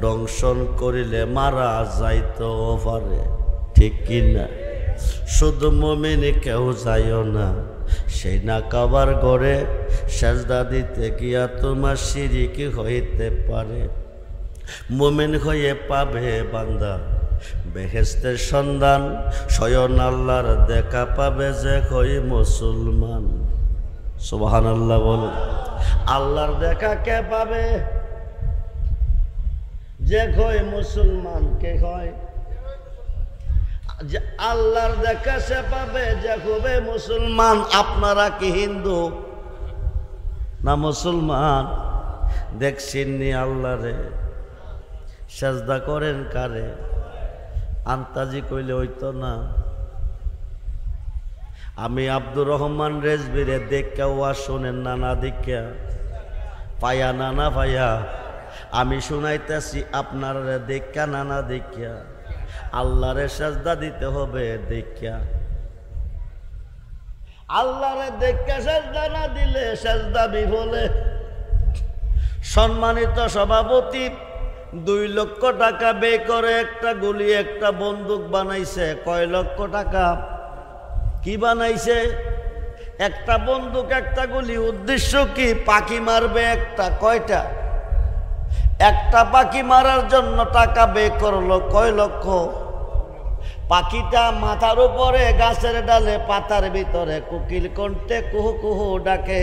দংশন করিলে মারা যাইতে পারে। ঠিক কিনা? শুধু মুমিন কেউ যায় না, সেই না কাবার ঘরে, সাজদা দিতে গিয়া তোমার শিরিক হইতে পারে। মুমিন হয়ে পাবে বান্দা বেহেশতের সন্ধান, স্বয়ং আল্লাহর দেখা পাবে যে হই মুসলমান। সুবহানাল্লাহ বলুন। আল্লাহর দেখা কে পাবে? যে হয় মুসলমান। কে হয়? যে আল্লাহর দেখা সে পাবে যে হবে মুসলমান। আপনারা কি হিন্দু না মুসলমান? দেখছেননি আল্লাহরে? সাজদা করেন কারে? আন্তাজি কইলে হইতো না। আমি আব্দুর রহমান রেজবিরে দেখা ওয়া শোনেন না, না দেখা পায়া না, না পায়া আমি শুনাইতেছি আপনারা দেখা না, না দেখা। আল্লাহরে সাজদা দিতে হবে দেখা। আল্লাহরে দেখা সাজদা না দিলে সাজদা বিফলে। সম্মানিত সভাপতি 2 লক্ষ টাকা ব্যয় করে একটা গুলি, একটা বন্দুক বানাইছে। কয় লক্ষ টাকা? কি বানাইছে? একটা বন্দুক, একটা গুলি। উদ্দেশ্য কি? পাখি মারবে একটা। কয়টা? একটা পাখি মারার জন্য টাকা ব্যয় করলো কয় লক্ষ? পাখিটা মাথার উপরে, গাছের ডালে, পাতার ভিতরে কোকিল কণ্ঠে কুহু কুহু ডাকে।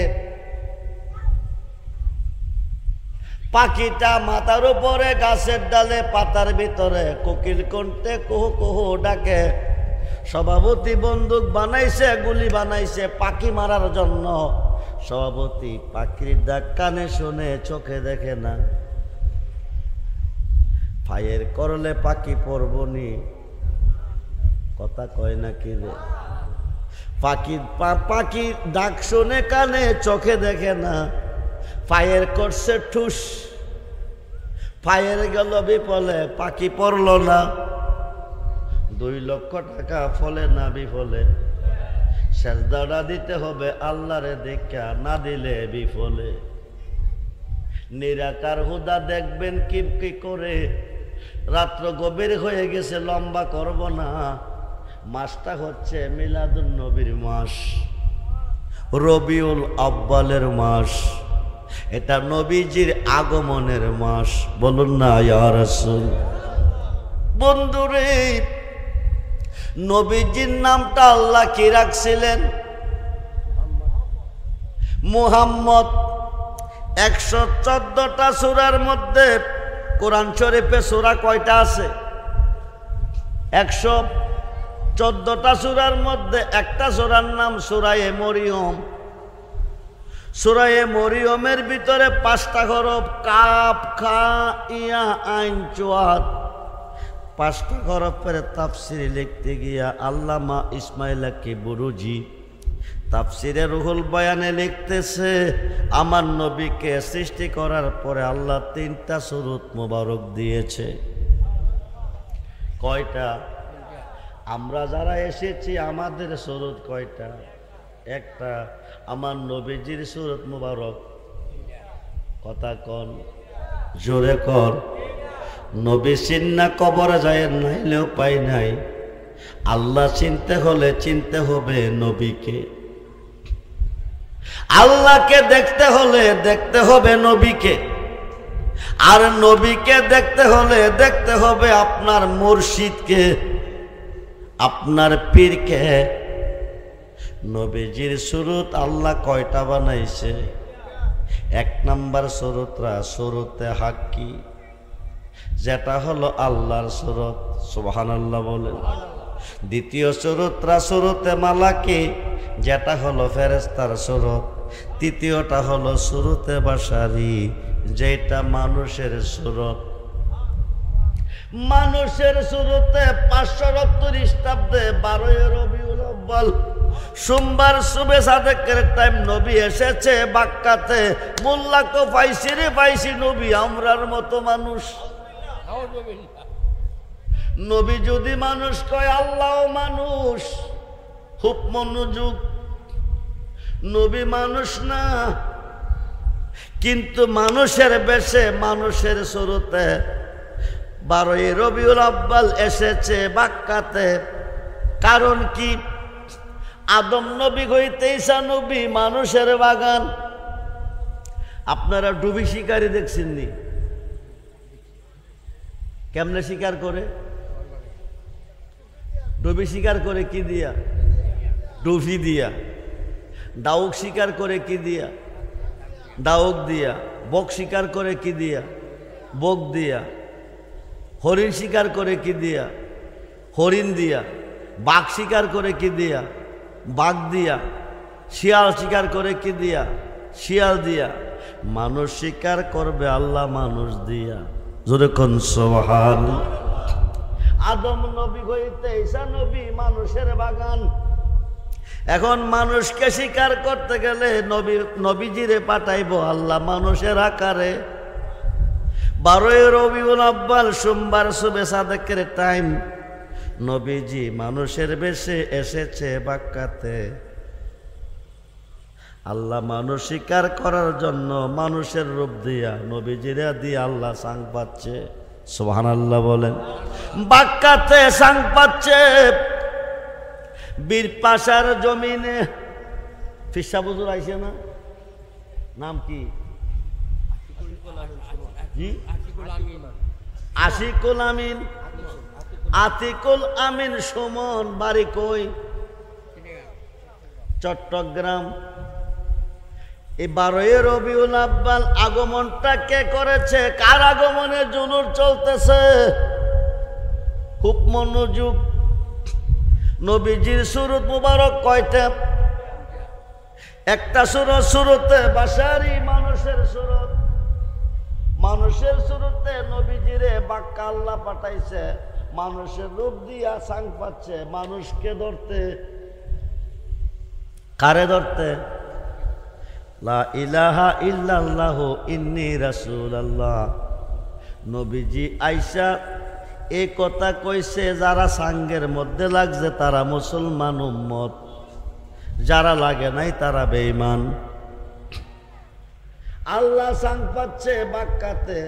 পাখিটা মাথার উপরে, গাছের ডালে, পাতার ভিতরে কোকিল কণ্ঠে কুহু কুহু ডাকে। সভাপতি বন্দুক বানাইছে, গুলি বানাইছে পাখি মারার জন্য। সভাপতি পাখির ডাক কানে শুনে, চোখে দেখে না। ফায়ার করলে পাখি পড়বনি। কথা কয় না কি রে? পাখি ডাক শুনে কানে, চোখে দেখে না। ফায়ার করছে ঠুস, ফায়ার গেল বিফলে, পাখি পড়ল না। 2 লক্ষ টাকা ফলে না বিফলে? সাজদাটা দিতে হবে আল্লাহরে দেখা, না দিলে বিফলে। নিরাকার হুদা দেখবেন কি কি করে। রাত্র গভীর হয়ে গেছে, লম্বা করব না। মাসটা হচ্ছে মিলাদুন নবীর মাস, রবিউল আব্বালের মাস। এটা নবীজির আগমনের মাস। বলুন না ইয়া রাসূল। বন্ধুরে, নবীজির নামটা আল্লাহ কি রাখছিলেন? মুহাম্মদ। 114টা সূরার মধ্যে কোরআন শরীফে সূরা কয়টা আছে? 114টা সূরার মধ্যে একটা সূরার নাম সূরায়ে মরিয়ম। সূরায়ে মরিয়মের ভিতরে 5টা হরফ, কাফ, খা, ইয়া, আইন, চুয়াত। 5টা হরফের তাফসির লিখতে গিয়া আল্লামা ইসমাইল বুরুজি তাফসিরে রুহুল বয়ানে লিখতেছে, আমার নবীকে সৃষ্টি করার পরে আল্লাহ 3টা সুরত মুবারক দিয়েছে। কয়টা? আমরা যারা এসেছি আমাদের সুরত কয়টা? একটা। আমার নবীজির সুরত মুবারক কথা কন, জোরে কর। নবী চিন্না কবরে যায় নাইলেও পাই নাই। আল্লাহ চিনতে হলে চিনতে হবে নবীকে, আল্লাহকে দেখতে হলে দেখতে হবে নবীকে, আর নবীকে দেখতে হলে দেখতে হবে আপনার মুর্শিদকে, আপনার পীরকে। নবীজির সুরত আল্লাহ কয়টা বানাইছে? 1 নাম্বার সুরতরা সুরতে হাক্কি, যেটা হলো আল্লাহর সুরত, সুবহানাল্লাহ বলেন। দ্বিতীয় সুরতরা সুরতে মালাকি, যেটা হলো ফেরেশতার সুরত। তৃতীয়টা হলো সুরতে বাশারি, যেটা মানুষের সুরত। মানুষের সুরতে 570 খ্রিস্টাব্দে 12 রবিউল আউয়াল সোমবার সুবে সাদেকের টাইম নবী এসেছে বাক্কাতে। মোল্লাকে পাইছি রে পাইছি নবী আমরার মতো মানুষ। নবী যদি মানুষ কয় আল্লাহও মানুষ। খুব মনোযোগ, নবী মানুষ না, কিন্তু মানুষের বেশে মানুষের সুরতে 12 রবিউল আউয়াল এসেছে বাক্কাতে। কারণ কি? আদম নবী হইতে ঈসা নবী মানুষের বাগান। আপনারা ডুবি শিকারি দেখছেন নি? কেমনে শিকার করে? ডুবি শিকার করে কি দিয়া? ডুবি দিয়া। ডাউক শিকার করে কি দিয়া? ডাউক দিয়া। বক শিকার করে কি দিয়া? বক দিয়া। হরিণ শিকার করে কি দিয়া? হরিণ দিয়া। বাঘ শিকার করে কি দিয়া? বাঘ দিয়া। শিয়াল শিকার করে কি দিয়া? শিয়াল দিয়া। মানুষ শিকার করবে আল্লাহ মানুষ দিয়া। জোরে কোন সুবহানাল্লাহ। আদম নবী হইতে ঈসা নবী মানুষের বাগান। এখন মানুষকে শিকার করতে গেলে নবীজিরে পাঠাইব আল্লাহ মানুষের আকারে। 12 রবিউল আউয়াল সোমবার সুবে সাদেকের টাইম নবীজি মানুষের বেশে এসেছে বাক্কাতে। আল্লাহ মানুষ শিকার করার জন্য মানুষের রূপ দিয়া নবীজিরা দিয়ে আল্লাহ সাং পাচ্ছে। সুবহানাল্লাহ বলেন। বাক্কাতে সাং পাচ্ছে। বীরপাশার জমিনে ফিসা বুজুর আইছে না? নাম কি? আশিকুল আমিন। আতিকুল আমিন সুমন বাড়ি কই? চট্টগ্রাম। এই 12 রবিউল আউয়াল আগমনটা কে করেছে? কার আগমনে জুলুর চলতেছে? খুব মনোযোগ। নবীজির সুরত মুবারক কয়টা? একটা সুরত সুরতে বাশারি, মানুষের সুরত। মানুষের সুরতে নবীজিরে বাক্কা আল্লাহ পাঠাইছে। মানুষের রূপ দিয়া সাং পাচ্ছে মানুষকে ধরতে। কারে ধরতে? লা ইলাহা ইল্লাল্লাহু ইন্নী রাসূলুল্লাহ। নবীজি আইসা এই কথা কইছে, যারা সাঙ্গের মধ্যে লাগছে তারা মুসলমান উম্মত, যারা লাগে নাই তারা বেঈমান। আল্লাহ সাং পাচ্ছে বাক্কাতে।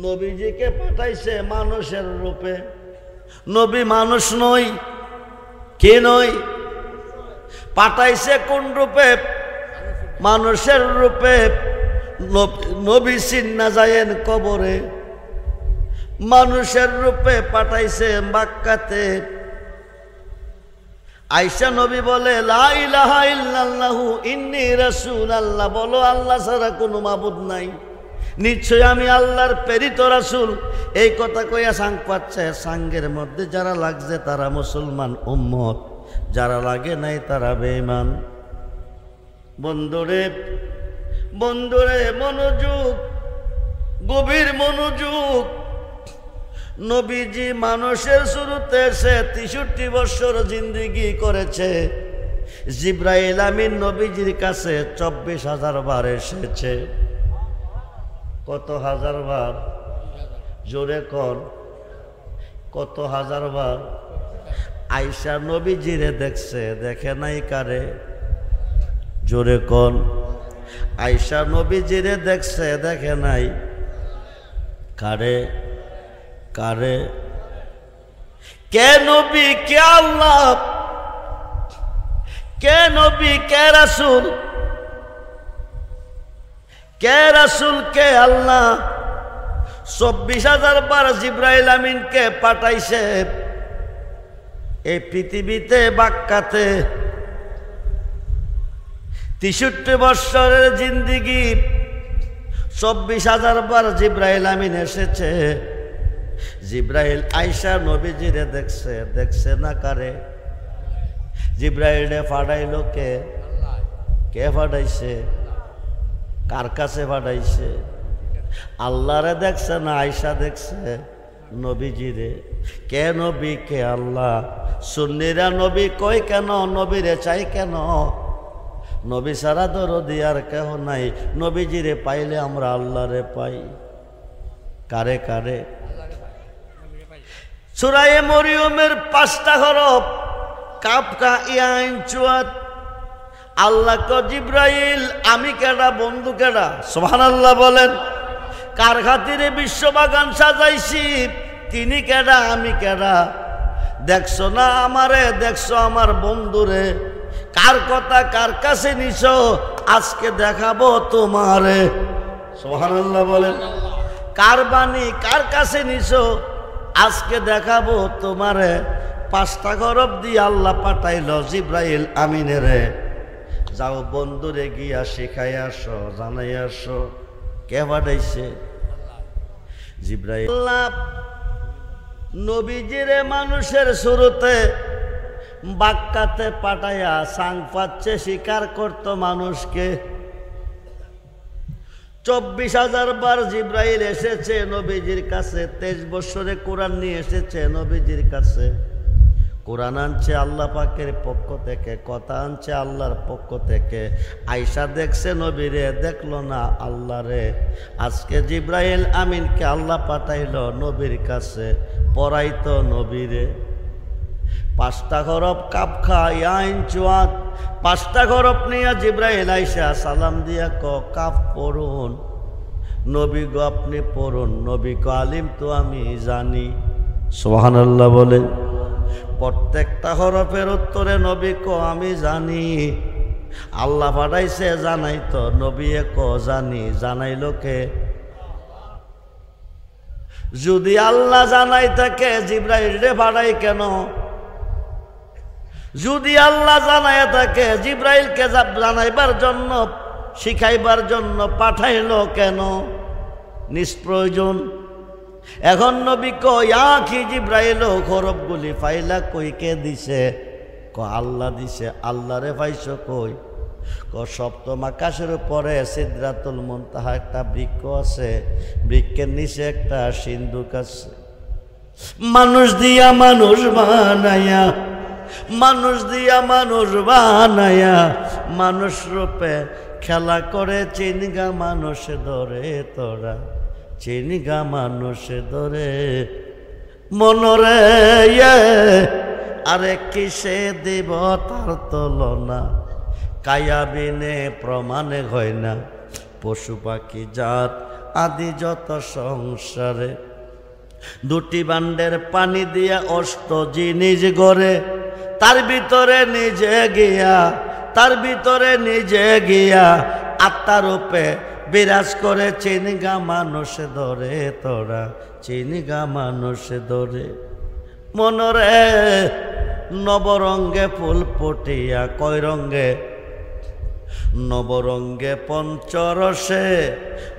নবীজিকে পাঠাইছে মানুষের রূপে। নবী মানুষ নই। কে নই? পাঠাইছে কোন রূপে? মানুষের রূপে। নবী চিন্না যায়েন কবরে। মানুষের রূপে পাঠাইছে বাক্কাতে। আয়েশা নবী বলে লা ইলাহা ইল্লাল্লাহু ইন্নী রাসূলুল্লাহ। বলো আল্লাহ ছাড়া কোনো মাবুদ নাই, নিশ্চয় আমি আল্লাহর প্রেরিত রাসূল। এই কথা কইয়া সাং পাচ্ছে। সাঙ্গের মধ্যে যারা লাগছে তারা মুসলমান উম্মত, যারা লাগে নাই তারা বেঈমান। বন্ধুরে বন্ধুরে মনোযোগ, গভীর মনোযোগ। নবীজি মানুষের শুরুতে এসে 63 বছর জিন্দেগি করেছে। জিব্রাইল আমিন নবীজির কাছে 24,000 বার এসেছে। কত হাজার বার? জোরে কর, কত হাজার বার? আয়েশা নবীজিরে দেখছে, দেখে নাই কারে? জোরে কর। আয়েশা নবীজিরে দেখছে, দেখে নাই কারে? কারে? কে নবী, কে আল্লাহ, কে নবী, কে রাসূল, কে রাসূল, কে আল্লাহ? 24,000 বার জিব্রাইল আমিনকে পাঠাইছে এই পৃথিবীতে, বাক্কাতে। 63 বৎসরের জিন্দেগি, 24,000 বার জিব্রাইল আমিন এসেছে। জিব্রাইল আয়েশা নবীজিরে দেখছে, দেখছে না কারে? জিব্রাইলে ফাড়াইল কে? কে ফাড়াইছে? কার কাছে ফাড়াইছে? আল্লাহরে দেখছে না আয়েশা দেখছে? নবীজিরে। কে নবী, কে আল্লাহ? সুন্নিরা নবী কই কেন? নবীরে চাই কেন? নবী সারা দরদি আর কেহ নাই। নবীজিরে পাইলে আমরা আল্লাহরে পাই। কারে? কারে? সূরা মরিয়মের 5টা হরফ, কাফ কা ইয়া আইন চুয়াত। আল্লাহ কো জিব্রাইল আমি কেডা, বন্ধু কেডা? সুবহানাল্লাহ বলেন। কার খাতিরে বিশ্ববাগান সাজাইছি, তিনি কেডা, আমি কেডা? দেখছো না আমারে, দেখছো আমার বন্ধুরে। কার কথা কার কাছে নিছো, আজকে দেখাবো তোমারে। সুবহানাল্লাহ বলেন। কার বাণী কার কাছে নিছো, আজকে দেখাবো তোমারে। 5টা হরফ দিয়ে আল্লাহ পাঠাইল জিব্রাইল আমিনেরে, যাও বন্ধুরে গিয়া শিখাই আসো, জানাই আসো। কে পাঠাইছে? জিব্রাইল। আল্লাহ নবীজিরে মানুষের শুরুতে বাক্কাতে পাঠাইয়া সাং পাচ্ছে শিকার করত মানুষকে। 24,000 বার জিব্রাইল এসেছে নবীজির কাছে। 23 বছরে কোরআন নিয়ে এসেছে নবীজির কাছে। কোরআন আনছে আল্লাহ পাকের পক্ষ থেকে, কথা আনছে আল্লাহর পক্ষ থেকে। আয়েশা দেখছে নবীরে, দেখলো না আল্লাহরে। আজকে জিব্রাইল আমিনকে আল্লাহ পাঠাইল নবীর কাছে, পড়াইতো নবীরে। 5টা হরফ, কাফ খা ইয়া আইন চুয়াত। 5টা হরফ নিয়ে জিব্রাইল আয়েশা সালাম দিয়া ক কাফ পড়ুন। নবী গো আপনি পড়ুন। নবী গো আলিম তো আমি জানি। সুবহানাল্লাহ বলেন। প্রত্যেকটা হরফের উত্তরে নবী কো আমি জানি। আল্লাহ পাঠাইছে জানাইতো, নবী ক জানি। জানাইল কে? যদি আল্লাহ জানাই থাকে জিব্রাইল রে পাঠাই কেন? যদি আল্লাহ জানাই থাকে জিব্রাইলকে জানাইবার জন্য, শিখাইবার জন্য পাঠাইল কেন? নিষ্প্রয়োজন। এখন নবী কই আখি জিব্রাইল হরফগুলি ফাইলা কই কে দিছে? ক আল্লাহ দিছে। আল্লাহরে পাইছো কই? ক সপ্তম আকাশের উপরে সিদরাতুল মুনতাহা একটা বৃক্ষ আছে, বৃক্ষের নিচে একটা সিন্ধুক আছে। মানুষ দিয়া মানুষ বানায়া, মানুষ দিয়া মানুষ বানায়া, মানুষ রূপে খেলা করে চিনগা মানুষ ধরে তোরা, চিনগা মানুষ ধরে মনরে। আরে কিসে দিব তার তুলনা, কায়াবিনে প্রমাণে হয় না। পশু পাখি জাত আদি যত সংসারে, 2টি বান্ডের পানি দিয়া অষ্ট জিনিস গড়ে। তার ভিতরে নিজে গিয়া, তার ভিতরে নিজে গিয়া আত্মার রূপে বিরাজ করে চিনগা মানুষ ধরে তোরা, চিনগা মানুষ ধরে মনরে। নবরঙ্গে ফুল ফুটিয়া কয় রঙ্গে? নবরঙ্গে পঞ্চরসে,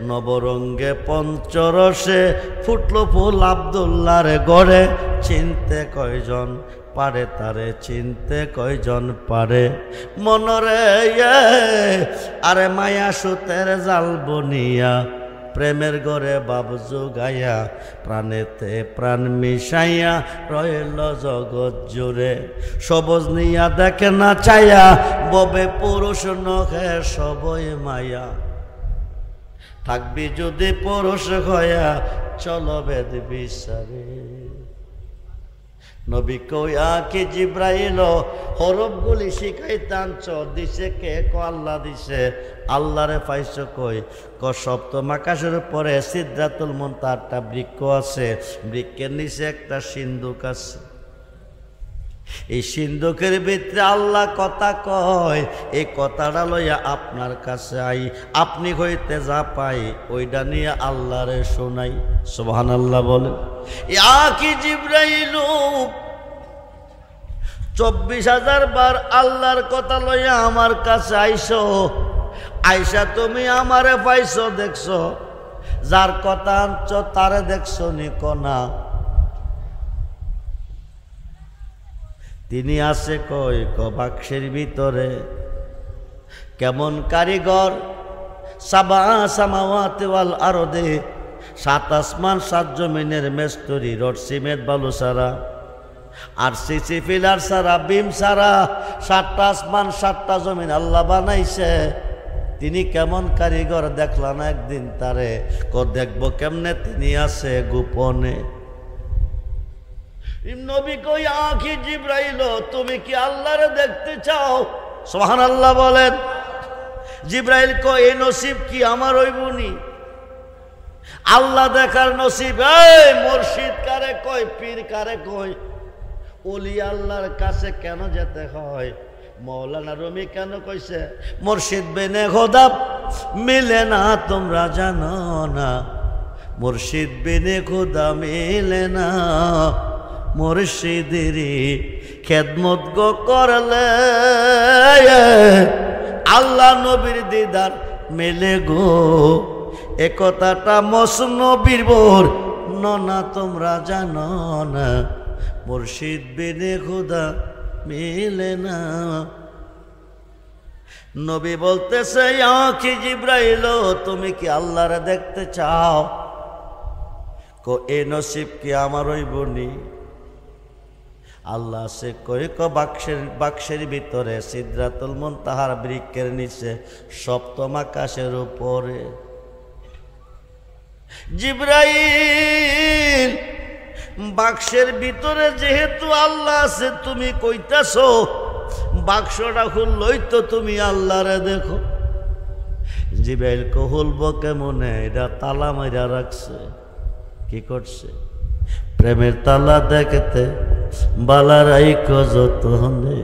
নবরঙ্গে পঞ্চরসে ফুটলো ফুল আব্দুল্লাহর গড়ে। চিনতে কয়জন পারে তারে, চিনতে কয়জন পারে মনরে। আরে মায়া সুতের জাল বনিয়া প্রেমের ঘরে বাপ জোগাইয়া প্রাণেতে প্রাণ মিশাইয়া রইল জগৎ জুড়ে সবজ নিয়া দেখে না চাইয়া ববে পুরুষ নহে সবই মায়া থাকবি যদি পুরুষ হইয়া চলো বেদ বিচারে নবী কইয়া কি জিব্রাইল হরফগুলি শিখাইতাঞ্চ দিছে কে ক আল্লাহ দিছে আল্লাহরে পাইছ কই ক সপ্তম আকাশের পরে সিদরাতুল মুনতাহা একটা বৃক্ষ আছে বৃক্ষের নিচে একটা সিন্ধুক আছে এই সিন্ধুকের ভিতরে আল্লাহ কথা কয় এই কথাটা লইয়া আপনার কাছে আই আপনি হইতে যা পাই ওইটা নিয়ে আল্লাহরে শোনাই সুবহানাল্লাহ বলেন ইয়া কি জিব্রাইল 24,000 বার আল্লাহর কথা লইয়া আমার কাছে আইছো আইসা তুমি আমারে পাইছো দেখছো যার কথা আনছো তারে দেখছো নি কোনা তিনি আছে কই ক বাক্সের ভিতরে কেমন কারিগর সাবা সামাওয়াতি ওয়াল আরদে 7 আসমান 7 জমিনের মেস্তরি রড সিমেন্ট বালু সারা আর সিসি পিলার সারা বিম সারা 7টা আসমান 7টা জমিন আল্লাহ বানাইছে তিনি কেমন কারিগর দেখলা না একদিন তারে ক দেখবো কেমনে তিনি আছে গোপনে নবী কই আখি জিব্রাইল তুমি কি আল্লাহরে দেখতে চাও সুবহানাল্লাহ বলেন জিব্রাইল কই এই নসিব কি আমার হইবনি আল্লাহ দেখার নসিব এই মুর্শিদ কারে কই পীর কারে কই ওলি আল্লাহর কাছে কেন যেতে হয় মৌলানা রুমি কেন কইছে মুর্শিদ বিনে খোদা মিলে না তোমরা জানো না মুর্শিদ বিনে খোদা মিলে না মুর্শিদেরই খেদমত গো করলে আল্লাহ নবীর দিদার মেলে গো এ কথাটা মসনবীর বোর না তোমরা জানো না মুর্শিদ বিনে খোদা মিলে না নবী বলতেছে আখি জিব্রাইল তুমি কি আল্লাহরে দেখতে চাও কো এ নসিব কি আমার হইবনি আল্লাহ সে কই ক বাক্সের ভিতরে সিদরাতুল মুনতাহার বৃক্ষের নিচে সপ্তম আকাশের উপরে জিব্রাইল বাক্সের ভিতরে যেহেতু আল্লাহ আছে তুমি কইতাছো বাক্সটা খুললই তো তুমি আল্লাহরে দেখো জিব্রাইল কহুলবো কেমনে এটা তালা মাইরা রাখছে কি করছে প্রেমের তালা দেখতে বালারাইক যতনে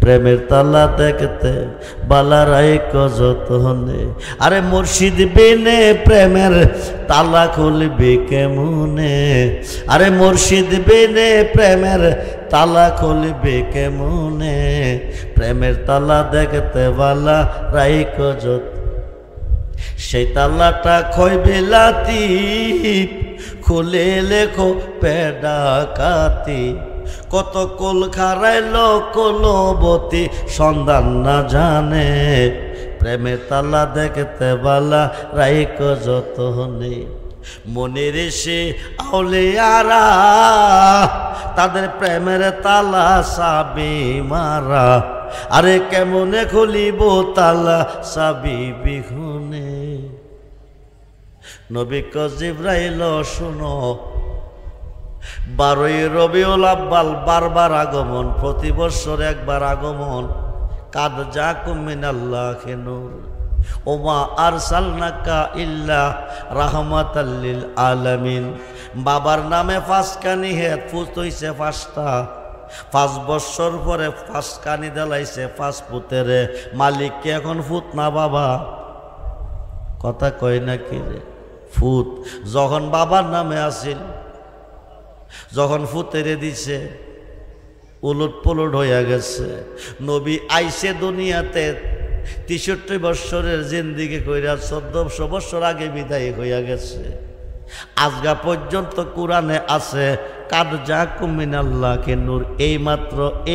প্রেমের তালা দেখতে বালারাইক যতনে আরে মুর্শিদ বিনে প্রেমের তালা খুলবে কেমনে আরে মুর্শিদ বিনে প্রেমের তালা খুলবে কেমনে প্রেমের তালা দেখতে বালারাইক যত সেই তালাটা খইবে লাতিফ খুলে লেখো পেডা কাতি কত কোল খারাইল কোলবতী সন্ধান না জানে প্রেমের তালা দেখতে বালা রাইক যতনে মনের সে আউলিয়ারা তাদের প্রেমের তালা সাবি মারা আরে কেমনে খুলিব তালা সাবি বিহুনে নবী ক জিব্রাইল শুনো 12ই রবিউল আব্বাল বারবার আগমন প্রতি বছর একবার আগমন কাদ জাকুম মিনাল্লাহি নূর ওমা আরসালনাকা ইল্লা রাহমাতাল লিল আলামিন বাবার নামে ফাঁসকানি হেত ফুত হইছে 5টা 5 বছর পরে ফাঁসকানি দেলাইছে 5 পুতেরে মালিককে এখন ফুত না বাবা কথা কয় না কি রে ফুত যখন বাবার নামে আসিল যখন ফুতেরে দিছে উলট পলট হইয়া গেছে নবী আইসে দুনিয়াতে 63 বছরের জিন্দিগি কইরা 1400 বছর আগে বিদায় হইয়া গেছে আজগা পর্যন্ত কোরআনে আছে কাদ জাকুম মিনাল্লাহি নূর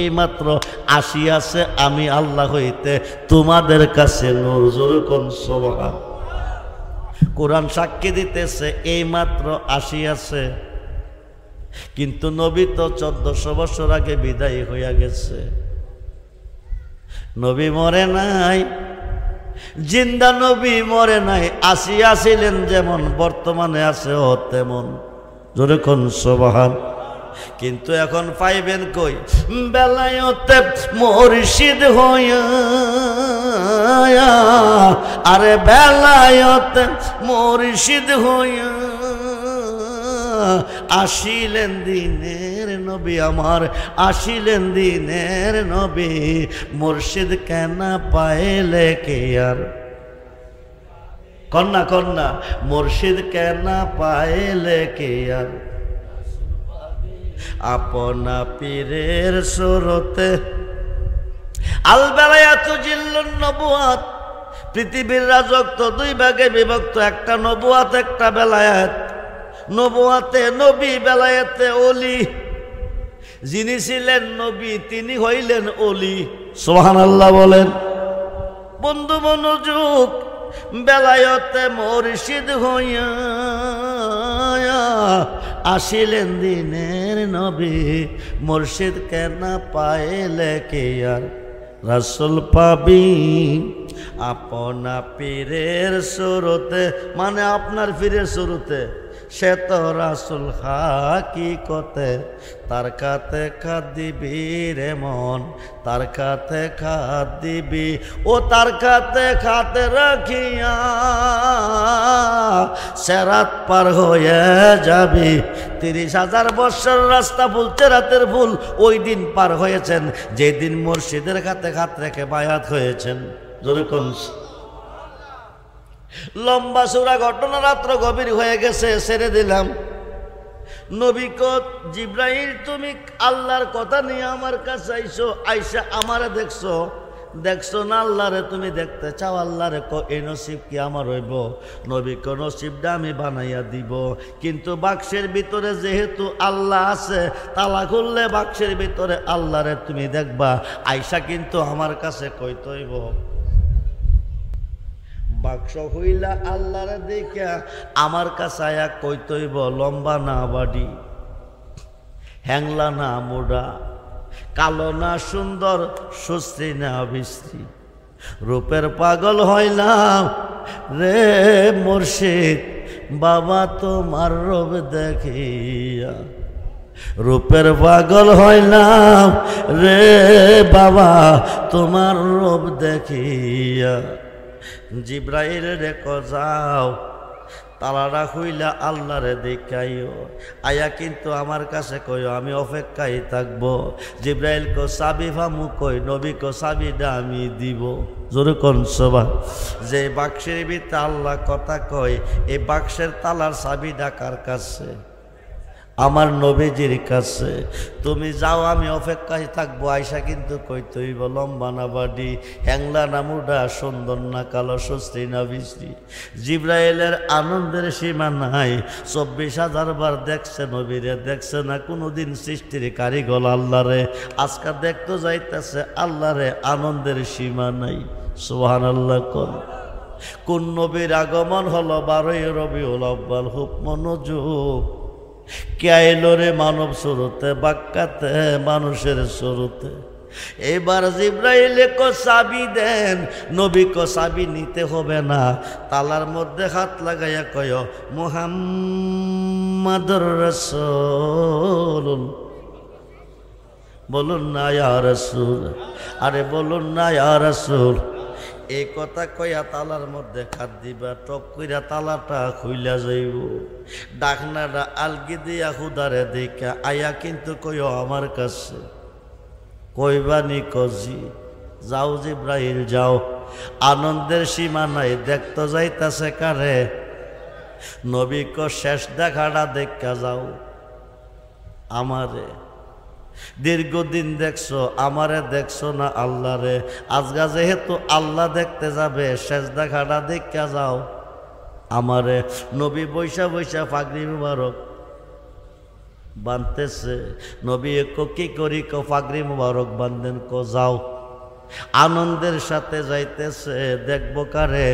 এইমাত্র আসিয়াছে আমি আল্লাহ হইতে তোমাদের কাছে নূর জোরে কোন সুবহান কোরআন সাক্ষী দিতেছে এইমাত্র আসিয়াছে, কিন্তু নবী তো 1400 বছর আগে বিদায় হইয়া গেছে। নবী মরে নাই, জিন্দা নবী মরে নাই। আসিয়াছিলেন যেমন বর্তমানে আছে ও তেমন। জোরে কোন সুবহান। কিন্তু এখন পাইবেন কই? বেলায়েতে মুর্শিদ হইয়া, আরে বেলায়েতে মুর্শিদ হইয়া আসিলেন দিনের নবী আমার, আসিলেন দিনের নবী। মুর্শিদ কেন পাইলে কে আর, কন্যা কন্যা, মুর্শিদ কেন পাইলে কে আর, আপনা পীরের সুরতে। আল বেলায়াতু জিল্লুন নবুয়াত, পৃথিবীর রাজত্ব দুই ভাগে বিভক্ত, একটা নবুয়াত একটা বেলায়াত। নবুয়াতে নবী, বেলায়েতে ওলি। যিনি ছিলেন নবী তিনি হইলেন ওলি। সুবহানাল্লাহ বলেন। বন্ধু মনোযোগ, বেলায়েতে মুর্শিদ হইয়া আসিলেন দিনের নবী। মুর্শিদ কেন পাইলে কে আর, রাসূল পাবি আপনা পীরের সুরতে, মানে আপনার পীরের সুরতে। সে তো রাসূল হাকিকতে, তার কাতে খাদ দিবি রে মন, তার কাতে খাদ দিবি, ও তার কাতে খাতে রাখিয়া সেরাত পার হয়ে যাবি। 30,000 বৎসর রাস্তা ভুলতে রাতের ভুল ওই দিন পার হয়েছেন যেদিন মুর্শিদের কাতে হাত রেখে বায়াত হয়েছেন। যেরকম লম্বা চূড়া ঘটনা, রাত্র গভীর হয়ে গেছে, ছেড়ে দিলাম। নবী কত জিব্রাইল তুমি আল্লাহর কথা নিয়ে আমার কাছে আইসো, আইসা আমারে দেখছো, দেখছো না আল্লাহরে তুমি দেখতে চাও, আল্লাহরে ক এই নসিব কি আমার হইব? নবী ক নসিবটা আমি বানাইয়া দিব, কিন্তু বাক্সের ভিতরে যেহেতু আল্লাহ আছে, তালা খুললে বাক্সের ভিতরে আল্লাহরে তুমি দেখবা। আইসা কিন্তু আমার কাছে কইতে হইব, বাক্স হইলা আল্লাহরে দেখা আমার কাছে আয়া কইতইব, লম্বা না বাড়ি, হ্যাংলা না মোড়া, কালো না সুন্দর, সুশ্রী না বিশ্রী, রূপের পাগল হইলাম রে মুর্শিদ বাবা তোমার রূপ দেখিয়া। রূপের পাগল হইলাম রে বাবা তোমার রূপ দেখিয়া। জিব্রাইল রেখো যাও, তালাটা খুইলা আল্লাহরে দেখাইও, আয়া কিন্তু আমার কাছে কইও, আমি অপেক্ষায় থাকবো। জিব্রাইল কো চাবি ফামু কই, নবী কো চাবিটা আমি দিব। জোরে কোন সবা। যে বাক্সের ভিতরে আল্লাহ কথা কয়, এই বাক্সের তালার চাবিটা কার কাছে? আমার নবীজির কাছে। তুমি যাও, আমি অপেক্ষায় থাকবো। আয়সা কিন্তু কইতইব, লম্বা না বাড়ি, হ্যাংলা না মুডা, সুন্দর না কালো, সুশ্রী না বিশ্রী। জিব্রাইলের আনন্দের সীমা নাই। 24,000 বার দেখছে নবীরে, দেখছে না কোনোদিন সৃষ্টির কারিগর আল্লাহরে। আজকে দেখতে যাইতেছে আল্লাহরে, আনন্দের সীমা নাই। সুবহানাল্লাহ। কোন নবীর আগমন হলো 12 রবিউল আউয়াল। খুব মনোযোগ। কে আইলো রে মানব স্বরূপে, বাক্কাতে মানুষের স্বরূপে। এবার জিব্রাইলে কো চাবি দেন, নবী কো চাবি নিতে হবে না, তালার মধ্যে হাত লাগাইয়া কয় মুহাম্মাদুর রাসূল। বলুন না ইয়া রাসূল, আরে বলুন না ইয়া রাসূল। এই কথা কইয়া তালার মধ্যে খাত দিবা, টপ কইরা তালাটা খুইলা যাইব। ডাকনাটা আলগি দিয়া হুদারে দেখা আয়া কিন্তু কইও আমার কাছে। কইবানি কজি, যাও জিব্রাইল যাও। আনন্দের সীমা নাই, দেখতে যাইতাছে কারে? নবী কো শেষ দেখাটা দেখা যাও আমারে। দীর্ঘদিন দেখছো আমারে, দেখছো না আল্লাহরে। আজগা যেহেতু আল্লাহ দেখতে যাবে, শেষ দেখাটা দেখা যাও আমারে। নবী বৈশা বৈশা পাগড়ি মুবারক বানতেছে। নবী কো কি করি? কো পাগড়ি মুবারক বান্ধেন। কো যাও। আনন্দের সাথে যাইতেছে, দেখবো কারে?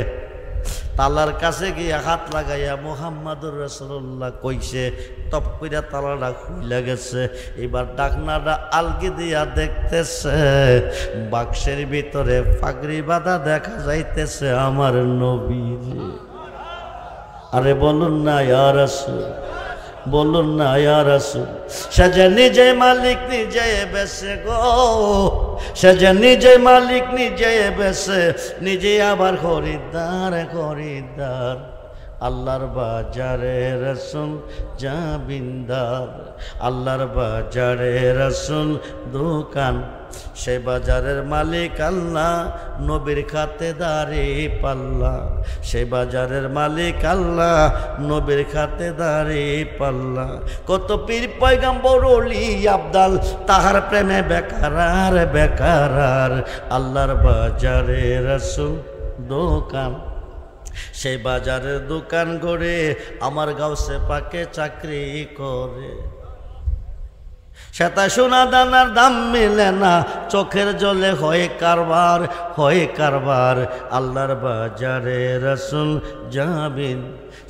তালার কাছে গিয়ে হাত লাগাইয়া মুহাম্মাদুর রাসূলুল্লাহ কইছে, টপ কইরা তালাটা খুইলা গেছে। এবার ডাকনাটা আলগি দিয়া দেখতেছে, বাক্সের ভিতরে পাগড়ি বাঁধা দেখা যাইতেছে আমার নবীজি। আরে বলুন না ইয়া রাসূল, বলুন না ইয়া রাসূল। সে যে নিজে মালিক নিজে বেছে গো, সে যে নিজে মালিক নিজে বেছে, নিজে আবার খরিদ্দার খরিদ্দার। আল্লাহর বাজারে রাসূল জাবিন্দার, আল্লাহর বাজারে রাসূল দোকান, সে বাজারের মালিক আল্লাহ, নবীর খাতেদারি পাল্লা। সে বাজারের মালিক আল্লাহ, নবীর খাতেদারি পাল্লা। কত পীর পয়গম্বর ওলি আবদাল, তাহার প্রেমে বেকার আর বেকার। আল্লাহর বাজারে রাসূল দোকান, সেই বাজারের দোকান করে আমার গাউসে পাকে চাকরি করে। সেটা সোনা দানার দাম মিলে না, চোখের জলে হয় কারবার, হয় কারবার। আল্লাহর বাজারে রাসূল যাবেন,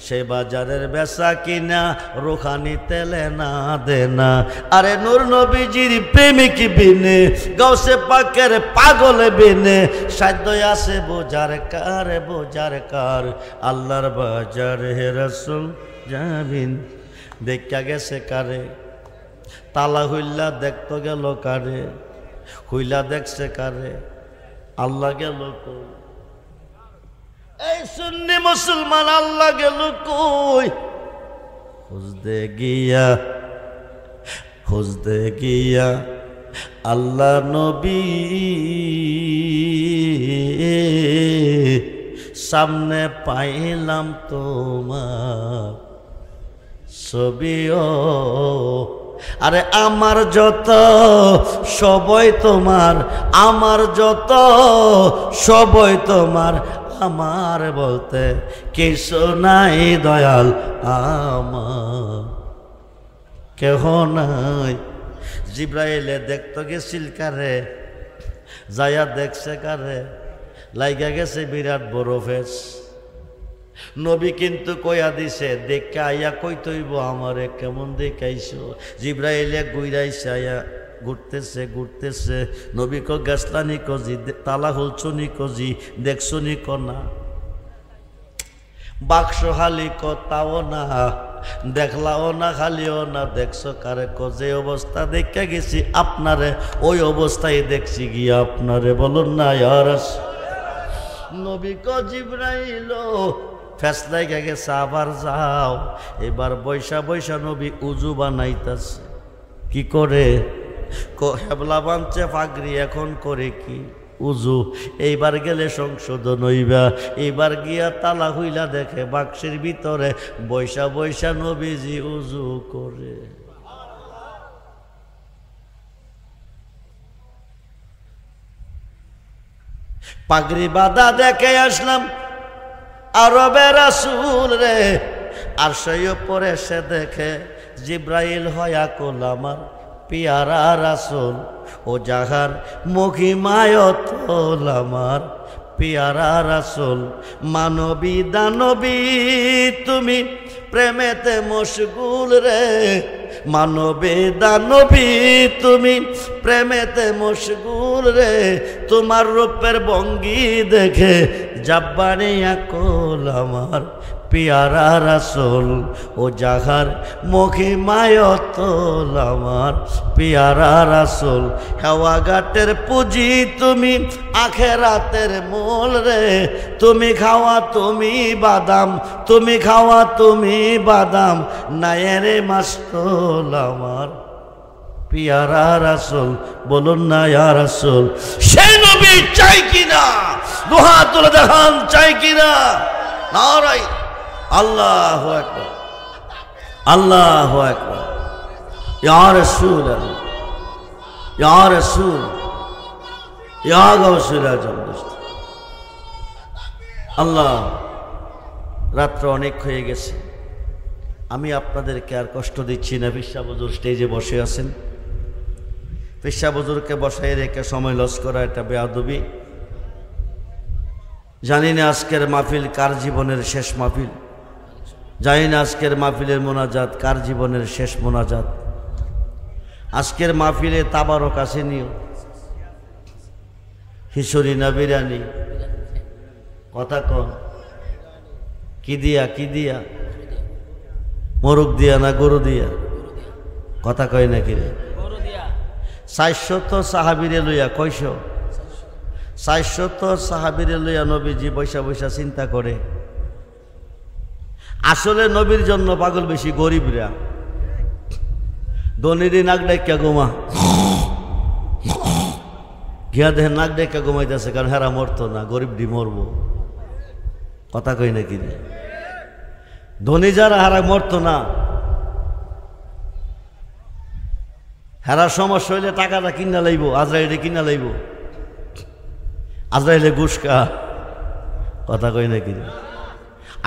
সে বাজারের বেচা কিনা রুহানি তেলে না দেনা। আরে নূর নবীজির প্রেমিক বিনে, গাউসে পাকের পাগল বিনে, সাধ্য আছে বোঝার কার, বোঝার কার। আল্লাহর বাজারে রাসূল যাবেন, দেখা গেছে কারে, তালা হইলা দেখতে গেল কারে, হইলা দেখছে কারে, আল্লাহ গেল কই? এই সুন্নি মুসলমান আল্লাহ গেল কই? খুঁজতে গিয়া, খুঁজতে গিয়া আল্লাহ নবী সামনে পাইলাম তোমার ছবিও। আরে আমার যত সবই তোমার, আমার যত সবই তোমার, আমার বলতে কিছু নাই দয়াল আমার, কেহ নাই। জিব্রাইলে দেখতে গেছিল কারে, যাইয়া দেখছে কারে, লাইগা গেছে বিরাট বড় ফেস। নবী কিন্তু কইয়া দিছে, দেখে আইয়া কই তৈব আমারে কেমন দেখাইছো। জিব্রাইলে গুইরাইছে, আইয়া ঘুরতেছে ঘুরতেছে। নবী ক গেছলানি কজি, তালা খুলছনি কজি, দেখছনি ক না, বাক্স খালি ক তাও না, দেখলাও না খালিও না, দেখছো কারে ক যে অবস্থা দেখে গেছি আপনারে, ওই অবস্থায় দেখছি গিয়া আপনারে। বলুন না ইয়া রাসূল। নবী ক জিব্রাইল ফেসলাই গেছে, আবার যাও। এবার বৈশা বৈশা নবী উজু বানাইতেছে। কি করে? হেবলা বানছে পাগড়ি, এখন করে কি? উজু। এইবার গেলে সংশোধন হইবা। এইবার গিয়া তালা হইলা দেখে বাক্সের ভিতরে বৈশা বৈশা নবীজি উজু করে। পাগড়ি বাঁধা দেখে আসলাম আরবে রাসূল রে। আর সেই উপরে সে দেখে জিব্রাইল হয়া কুল আমার পিয়ারা রাসূল, ও যাহার মহিমায়তল আমার পিয়ারা রাসূল। মানবী দানবী তুমি প্রেমেতে মশগুল রে, মানবী দানবী তুমি প্রেমেতে মশগুল রে। তোমার রূপের ভঙ্গি দেখে জাব্বানি আকুল আমার পিয়ারা রাসূল, ও যাহার মহিমায়তল আমার পিয়ারা রাসূল। হেওয়া ঘাটের পুঁজি তুমি আখেরাতের মূল রে। তুমি খাওয়া তুমি বাদাম, তুমি খাওয়া তুমি বাদাম, নায়েরে মাস্তল আমার পিয়ারা রাসূল। বলুন না ইয়া রাসূল, সেই নবী চাই কিনা? দুহা তুলে দেখান, চাই কিনা? নারাই আল্লাহু আকবার, আল্লাহু আকবার। ইয়া রাসূল, ইয়া রাসূল, ইয়া গাউসুল আজম। আল্লাহ, রাত্র অনেক হয়ে গেছে, আমি আপনাদেরকে আর কষ্ট দিচ্ছি না। পেশা হুজুর স্টেজে বসে আছেন, পেশা হুজুরকে বসাই রেখে সময় লস করা এটা বেয়াদবি। জানি না আজকের মাহফিল কার জীবনের শেষ মাহফিল, জানি না আজকের মাহফিলের মোনাজাত কার জীবনের শেষ মোনাজাত। আজকের মাহফিলে তাবারক আসেনিও, খিচুড়ি না বিরিয়ানি? কথা কন, কি দিয়া কি দিয়া? মোরগ দিয়া না গরু দিয়া? কথা কয় নাকি রে? 400 সাহাবীরে লইয়া, কয়শ? 400 সাহাবীরে লইয়া নবীজি বৈশা বৈশা চিন্তা করে। আসলে নবীর জন্য পাগল বেশি গরিবরা। ধনীরই নাক ডাইকা ঘুমা, গিয়া দেখেন নাক ডাইকা ঘুমাইতেছে, কারণ হেরা মরতো না, গরিবডি মরবো। কথা কই নাকি রে? ধনী যারা হারা মরতো না, হেরা সমস্যা হইলে টাকাটা কিনা লাইব, আজরাইলে কিনা লাইব, আজরাইলে ঘুষকা। কথা কই নাকি রে?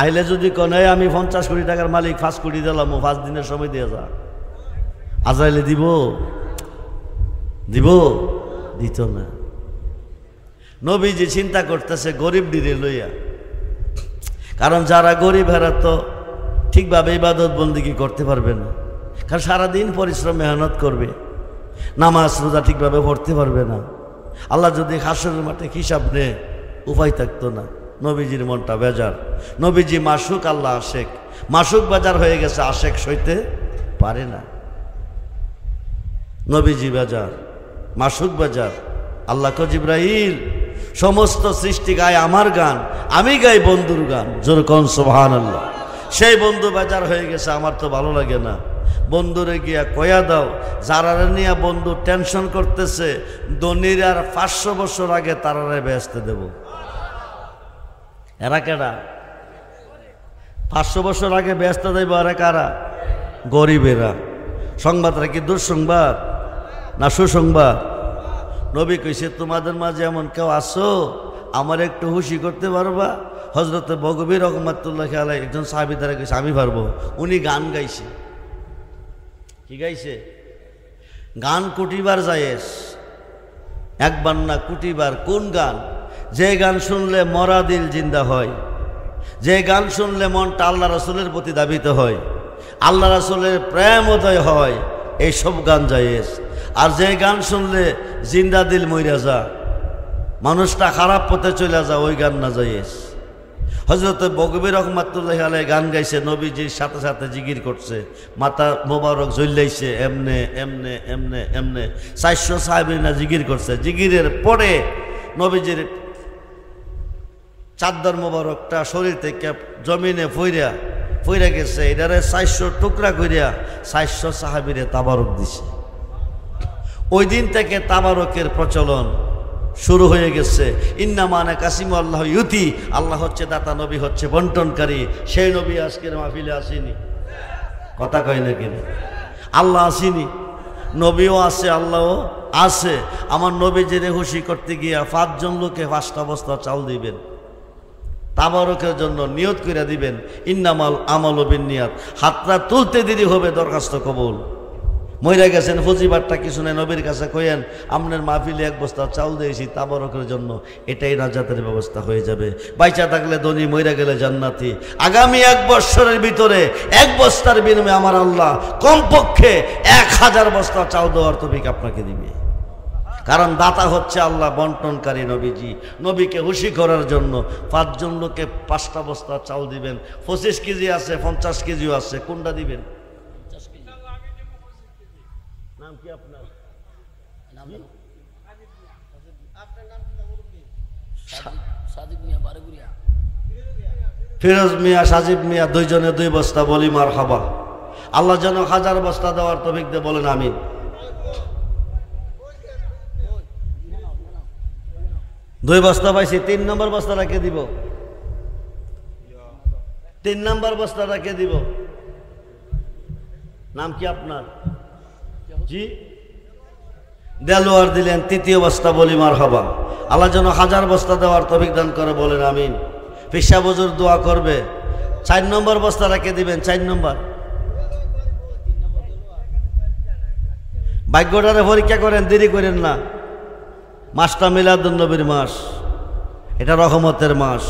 আইলে যদি কনে আমি 50 কোটি টাকার মালিক, 5 কোটি দিলাম, 5 দিনের সময় দিয়ে যা, আজরাইলে দিব? দিব? দিত না। নবীজি চিন্তা করতেছে গরিব দিরে লইয়া, কারণ যারা গরিব হেরা তো ঠিকভাবে ইবাদত বন্দিগি করতে পারবে না, কারণ সারাদিন পরিশ্রম মেহনত করবে, নামাজ রোজা ঠিকভাবে পড়তে পারবে না। আল্লাহ যদি হাসরের মাঠে হিসাব নেয় উপায় থাকতো না। নবীজির মনটা বেজার। নবীজি মাসুক, আল্লাহ আশেক, মাসুক বেজার হয়ে গেছে, আশেক সইতে পারে না। নবীজি বেজার, মাসুক বেজার। আল্লাহ কো জিবরাইল, সমস্ত সৃষ্টি গায় আমার গান, আমি গাই বন্ধুর গান, জোরে কোন সুবহানাল্লাহ। সেই বন্ধু বেজার হয়ে গেছে, আমার তো ভালো লাগে না। বন্ধুরে গিয়া কয়া দাও, যারা নিয়ে বন্ধু টেনশন করতেছে, ধনীর আর 500 বছর আগে তারারে বেহেশতে দেব। এরা কেডা? 500 বছর আগে বেহেশতে দেব। আর কারা? গরিবেরা। সংবাদটা কি দুঃসংবাদ না সুসংবাদ? নবী কইছে, তোমাদের মাঝে এমন কেউ আসো আমার একটু খুশি করতে পারবা? হযরতে বগবী রহমাতুল্লাহ আলাইহি একজন সাহাবী দ্বারা কইছে, আমি পারবো। উনি গান গাইছে। কি গাইছে? গান কুটিবার জায়েজ, একবার না কুটিবার। কোন গান? যে গান শুনলে মরা দিল জিন্দা হয়, যে গান শুনলে মনটা আল্লাহ রাসূলের প্রতি ধাবিত হয়, আল্লাহ রাসূলের প্রেম উদয় হয়, এইসব গান জায়েজ। আর যে গান শুনলে জিন্দা দিল মইরা যা, মানুষটা খারাপ পথে চলে যা, ওই গান না জায়েজ। হযরত বগবী রহমাতুল্লাহ আলাইহি গান গাইছে, নবীজির সাথে সাথে জিকির করছে, মাথা মোবারক জ্বলাইছে, এমনে এমনে এমনে এমনে। 400 সাহাবী না জিকির করছে। জিকিরের পরে নবীজির চাদর মোবারকটা শরীর থেকে জমিনে ফইরা গেছে। এটারে 400 টুকরা কইরা 400 সাহাবীরে তাবারক দিছে। ওই দিন থেকে তাবারকের প্রচলন শুরু হয়ে গেছে। ইন্নামা আনা কাসিমু আল্লাহ ইউতি, আল্লাহ হচ্ছে দাতা, নবী হচ্ছে বন্টনকারী। সেই নবী আজকের মাহফিলে আসেনি? কথা কয় না কেন? আল্লাহ আসেনি? নবীও আছে, আল্লাহও আছে। আমার নবী জেনে খুশি করতে গিয়া 5 জন লোকে 5টা বস্তা চাউল দিবেন, তাবারকের জন্য নিয়ত করে দিবেন। ইন্নামাল আমালু বিন্নিয়াত। হাতটা তুলতে দেরি হবে, দরখাস্ত কবুল। মইরা গেছেন ফজিবারটা কিছু নাই, নবীর কাছে কইেন আপনার মাহফিলে 1 বস্তা চাউল দিয়েছি তাবারকের জন্য, এটাই নাজাতের ব্যবস্থা হয়ে যাবে। বাইচা থাকলে ধনী, মইরা গেলে জান্নাতি। আগামী 1 বছরের ভিতরে 1 বস্তার বিনিময়ে আমার আল্লাহ কমপক্ষে 1000 বস্তা চাউল দেওয়ার তৌফিক আপনাকে দিবে। কারণ দাতা হচ্ছে আল্লাহ, বন্টনকারী নবীজি। নবীকে খুশি করার জন্য 5 জন লোকে 5টা বস্তা চাউল দিবেন। 25 কেজি আছে, 50 কেজিও আছে, কোনটা দিবেন? নাম কি আপনার? ফিরোজ মিয়া, সাজিব মিয়া, 2 জনে 2 বস্তা, বলি মারহাবা। আল্লাহ যেন 1000 বস্তা দেওয়ার তৌফিক দে, বলেন আমিন। দুই বস্তা পাইছি, 3 নম্বর বস্তাটা কে দিব? 3 নম্বর বস্তাটা কে দিব? নাম কি আপনার? জি, দেলোয়ার দিলেন। 3য় বস্তা, বলি মারহাবা। আল্লাহ যেন 1000 বস্তা দেওয়ার তৌফিক দান করে, বলেন আমিন। পেশা বুজুর দোয়া করবে। 4 নম্বর বস্তাটা কে দিবেন? 4 নম্বর। ভাগ্যটারে পরীক্ষা করেন, দেরি করেন না। মাসটা মিলাদুন নবীর মাস, এটা রহমতের মাস,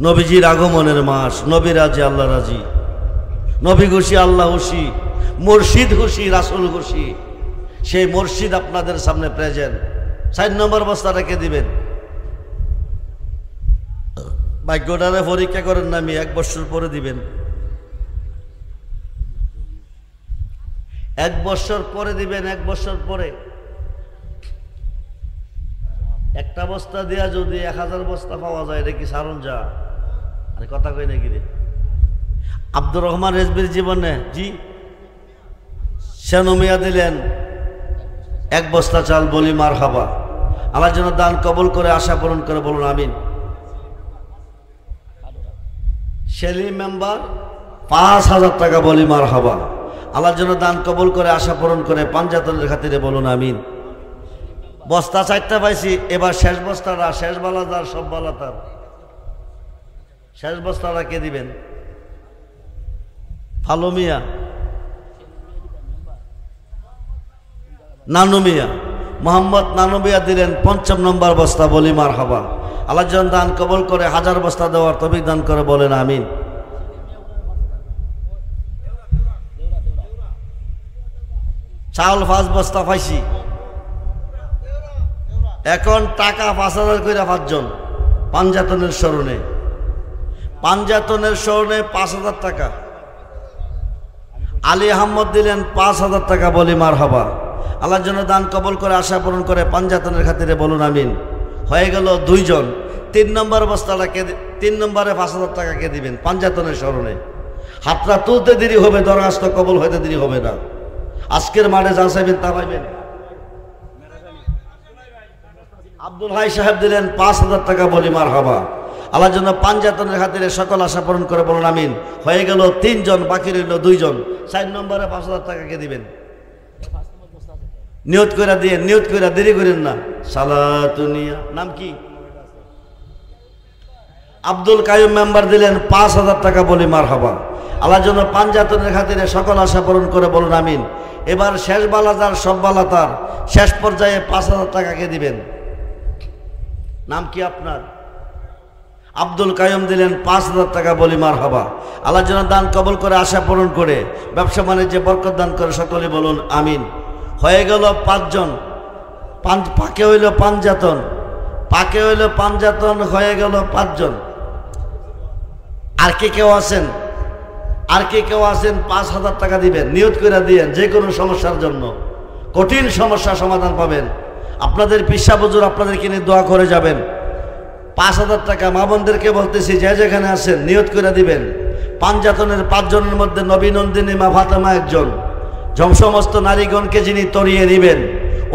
নবীজির আগমনের মাস। নবী রাজি আল্লাহ রাজি, নবী খুশি আল্লাহ খুশি, মুর্শিদ খুশি রাসূল খুশি। সেই মুর্শিদ আপনাদের সামনে প্রেজেন্ট। 4 নম্বর বস্তাটা কে দিবেন? ভাগ্যটারে পরীক্ষা করেন না, আমি 1 বছর পরে দিবেন। 1 বছর পরে দিবেন, 1 বছর পরে। একটা বস্তা দিয়া যদি 1000 বস্তা পাওয়া যায়, এটা কি সারণ যা? আরে কথা কই নাকি রে? আব্দুর রহমান রেজবির জীবনে জি সেনমিয়া দিলেন 1 বস্তা চাল, বলি মারহাবা। আল্লাহ যেন দান কবুল করে, আশা পূরণ করে, বলুন আমিন। সেলিম মেম্বার 5000 টাকা, বলি মারহাবা। আল্লাহ যেন দান কবুল করে, আশা পূরণ করে, পাঞ্জাতনের খাতিরে, বলুন আমিন। বস্তা 4টা পাইছি, এবার শেষ বস্তাটা, শেষ বালাদার সব বালাতার, শেষ বস্তাটা কে দিবেন? ফালু মিয়া, নানু মিয়া, মোহাম্মদ নানু মিয়া দিলেন 5ম নম্বর বস্তা, বলি মারহাবা। আল্লাহ যেন দান কবুল করে, 1000 বস্তা দেওয়ার তৌফিক দান করে, বলেন আমিন। চাউল 5 বস্তা পাইছি, এখন টাকা 5000 করে 5 জন পাঞ্জাতনের স্মরণে, পাঞ্জাতনের স্মরণে 5000 টাকা। আলী আহমদ দিলেন 5000 টাকা, বলি মারহাবা। আল্লাহর জন্য দান কবুল করে, আশা পূরণ করে, পাঞ্জাতনের খাতিরে, বলুন আমিন। হয়ে গেল 2 জন। 3 নম্বর বস্তাটা কে? 3 নম্বরে 5000 টাকা কে দিবেন? পাঞ্জাতনের স্মরণে। হাতটা তুলতে দেরি হবে, দরখাস্ত কবুল হইতে দেরি হবে না। আজকের মাঠে যা চাইবেন তা পাইবেন। আব্দুল হাই সাহেব দিলেন 5000 টাকা, বলি মারহাবা। আল্লাহর জন্য পাঞ্জাতনের খাতিরে সকল আশা পূরণ করে, বলুন আমিন। হয়ে গেল 3 জন, বাকি রইল 2 জন। 4 নম্বরে 5000 টাকা কে দিবেন? নিয়ত করে দিয়ে, নিয়ত করে, দেরি করেন না। সালাতুনিয়া নাম কি? আব্দুল কাইয়ুম মেম্বার দিলেন 5000 টাকা, বলি মারহাবা। আল্লাহর জন্য পাঞ্জাতনের খাতিরে সকল আশা পূরণ করে, বলুন আমিন। এবার শেষ বালাদার সব বালাতার, শেষ পর্যায়ে 5000 টাকা কে দিবেন? নাম কি আপনার? আব্দুল কাইয়ুম দিলেন 5000 টাকা, বলি মারহাবা। আল্লাহর জন্য দান কবুল করে, আশা পূরণ করে, ব্যবসা বাণিজ্যে বরকত দান করে, সকলে বলুন আমিন। হয়ে গেল 5 জন। পাকে হইল পাঞ্জাতন, পাকে হইল পাঞ্জাতন, হয়ে গেল 5 জন। আর কে কেউ আছেন? আর কে কেউ আছেন? 5000 টাকা দিবেন, নিয়ত করে দিয়েন। যে কোনো সমস্যার জন্য, কঠিন সমস্যা সমাধান পাবেন। আপনাদের পিসা বুজুর আপনাদেরকে নিয়ে দোয়া করে যাবেন। 5000 টাকা মা বোনদেরকে বলতেছি, যে যেখানে আছেন নিয়ত করে দিবেন। পাঞ্জাতনের 5 জনের মধ্যে নবী নন্দিনী মা ফাতেমা একজন। সমস্ত নারীগণকে যিনি তরিয়ে নিবেন,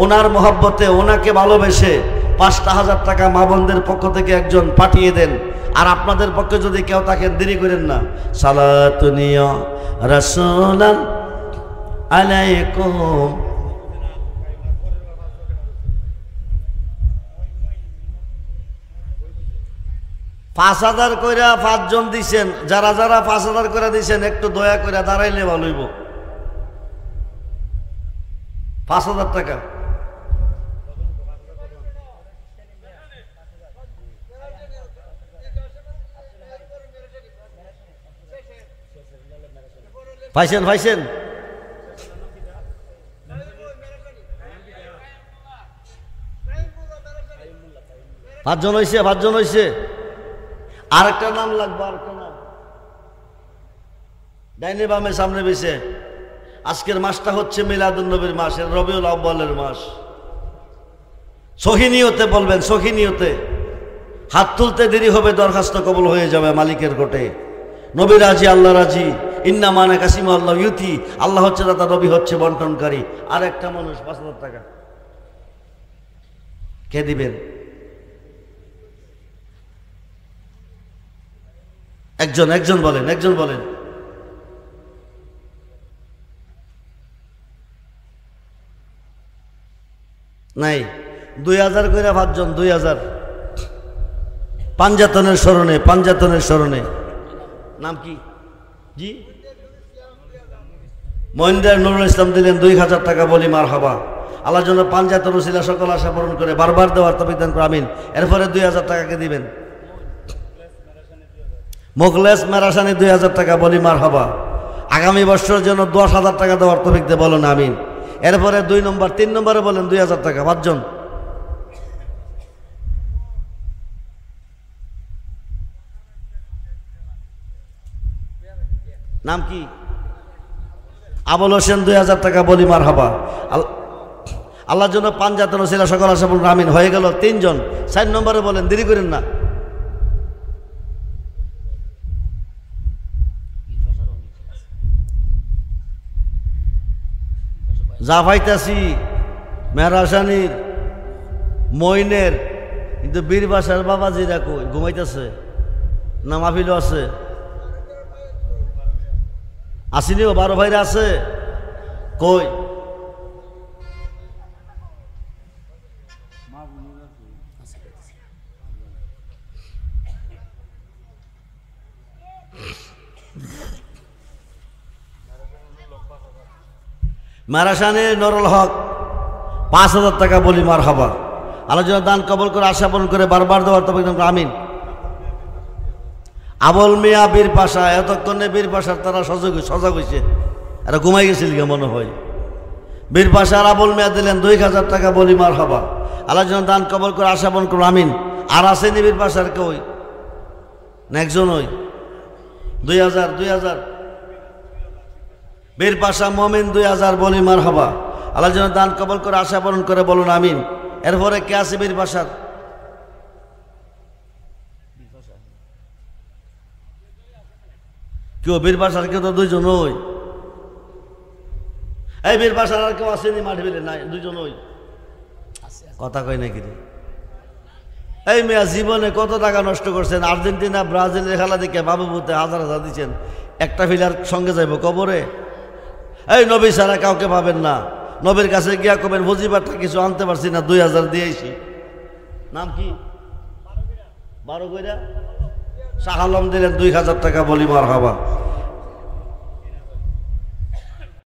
ওনার মহব্বতে, ওনাকে ভালোবেসে 5000 টাকা মা বোনদের পক্ষ থেকে একজন পাঠিয়ে দেন। আর আপনাদের পক্ষে যদি কেউ থাকেন, দেরি করেন না। সালাতুনিয়া রাসূলান আলাইকুম। 5000 কইরা 5 জন দিছেন। যারা যারা 5000 করে দিছেন, একটু দয়া করে দাঁড়াইলে ভালো হইব। 5000 টাকা। পাইছেন? পাইছেন? 5 জন হয়েছে, 5 জন হয়েছে। আরেকটা নাম লাগবে, আরেকটা নাম। ডাইনে বামে সামনে বেছে। আজকের মাসটা হচ্ছে মিলাদুন নবীর মাস, রবিউল আউয়ালের মাস। সহি নিয়তে বলবেন, সহি নিয়তে। হাত তুলতে দেরি হবে, দরখাস্ত কবুল হয়ে যাবে মালিকের কোটে। নবী রাজি, আল্লাহ রাজি। ইন্না মানে কাসিম আল্লাহ ইউতি। আল্লাহ হচ্ছে দাতা, নবী হচ্ছে বন্টনকারী। আর একটা মানুষ 5000 টাকা কে দিবেন? একজন, একজন বলেন, একজন বলেন। নাই, 2000 করে 5 জন, 2000 পাঞ্জাতনের স্মরণে, পাঞ্জাতনের স্মরণে। নাম কি? জি, মহিন্দার নুরুল ইসলাম দিলেন 2000 টাকা, বলি মারহাবা। আল্লাহর জন্য পাঞ্জাতের ওসিলা সকল আশা পূরণ করে বারবার দেওয়ার তৌফিক দান করে আমিন। এরপরে 2000 টাকাকে দিবেন। মুখলেস মেরাসানি 2000 টাকা, বলি মারহাবা। আগামী বছরের জন্য 10,000 টাকা দেওয়ার তৌফিক দিয়ে বলেন আমিন। এরপরে 2 নম্বর 3 নম্বরে বলেন 2000 টাকা, 5 জন। নাম কি? আবুল হোসেন 2000 টাকা, বলি মারহাবা। আল্লাহর জন্য পাঞ্জাতের ওসিলা সকল আশা পূরণ আমিন। হয়ে গেল 3 জন। 4 নম্বরে বলেন, দেরি করেন না। যা পাইতাছি মেহরাসানির মইনের, কিন্তু বীর বাসার বাবাজিরা কই? ঘুমাইতেছে না মাহফিলও আছে? আসিনিও 12 ভাইরা আছে কই? মারাসানি নুরুল হক 5000 টাকা, বলি মারহাবা। আল্লাহ যেন দান কবল করে আশা পূরণ করে বারবার দেওয়ার তৌফিক দান করে আমিন। আবুল মিয়া বীর পাশা, এতক্ষণে বীর পাশার তারা সজাগ হয়েছে, এরা ঘুমাই গেছিল মনে হয়। বীর পাশার আবুল মিয়া দিলেন 2000 টাকা, বলি মারহাবা। আল্লাহ যেন দান কবল করে আশা পূরণ করে আমিন। আর আসেনি বীর পাশার কই? না একজন ওই 2000 বীর পাশা মমিন 2000, বলি মারহাবা। আল্লাহ যেন দান কবল করে আশা পূরণ করে বলুন আমিন। এরপরে কে আছে বীর পাশার? কেউ বীর পাশার কেউ তো 2 জন ওই। এই বীর পাশার আর কেউ আসেনি মাঠ বিলে? নাই, 2 জন ওই। কথা কই নাকি রে? এই মেয়া জীবনে কত টাকা নষ্ট করছেন। আর্জেন্টিনা ব্রাজিলের খেলা দেখে বাবুতে 1000 দিচ্ছেন, একটা ফিলার সঙ্গে যাইব কবরে? এই নবী ছাড়া কাউকে পাবেন না। নবীর কাছে গিয়া কবেন ভজিবারটা কিছু আনতে পারছি না, 2000 দিয়েছি। নাম কি? 12 কইরা শাহ আলম দিলেন 2000 টাকা, বলি মারহাবা।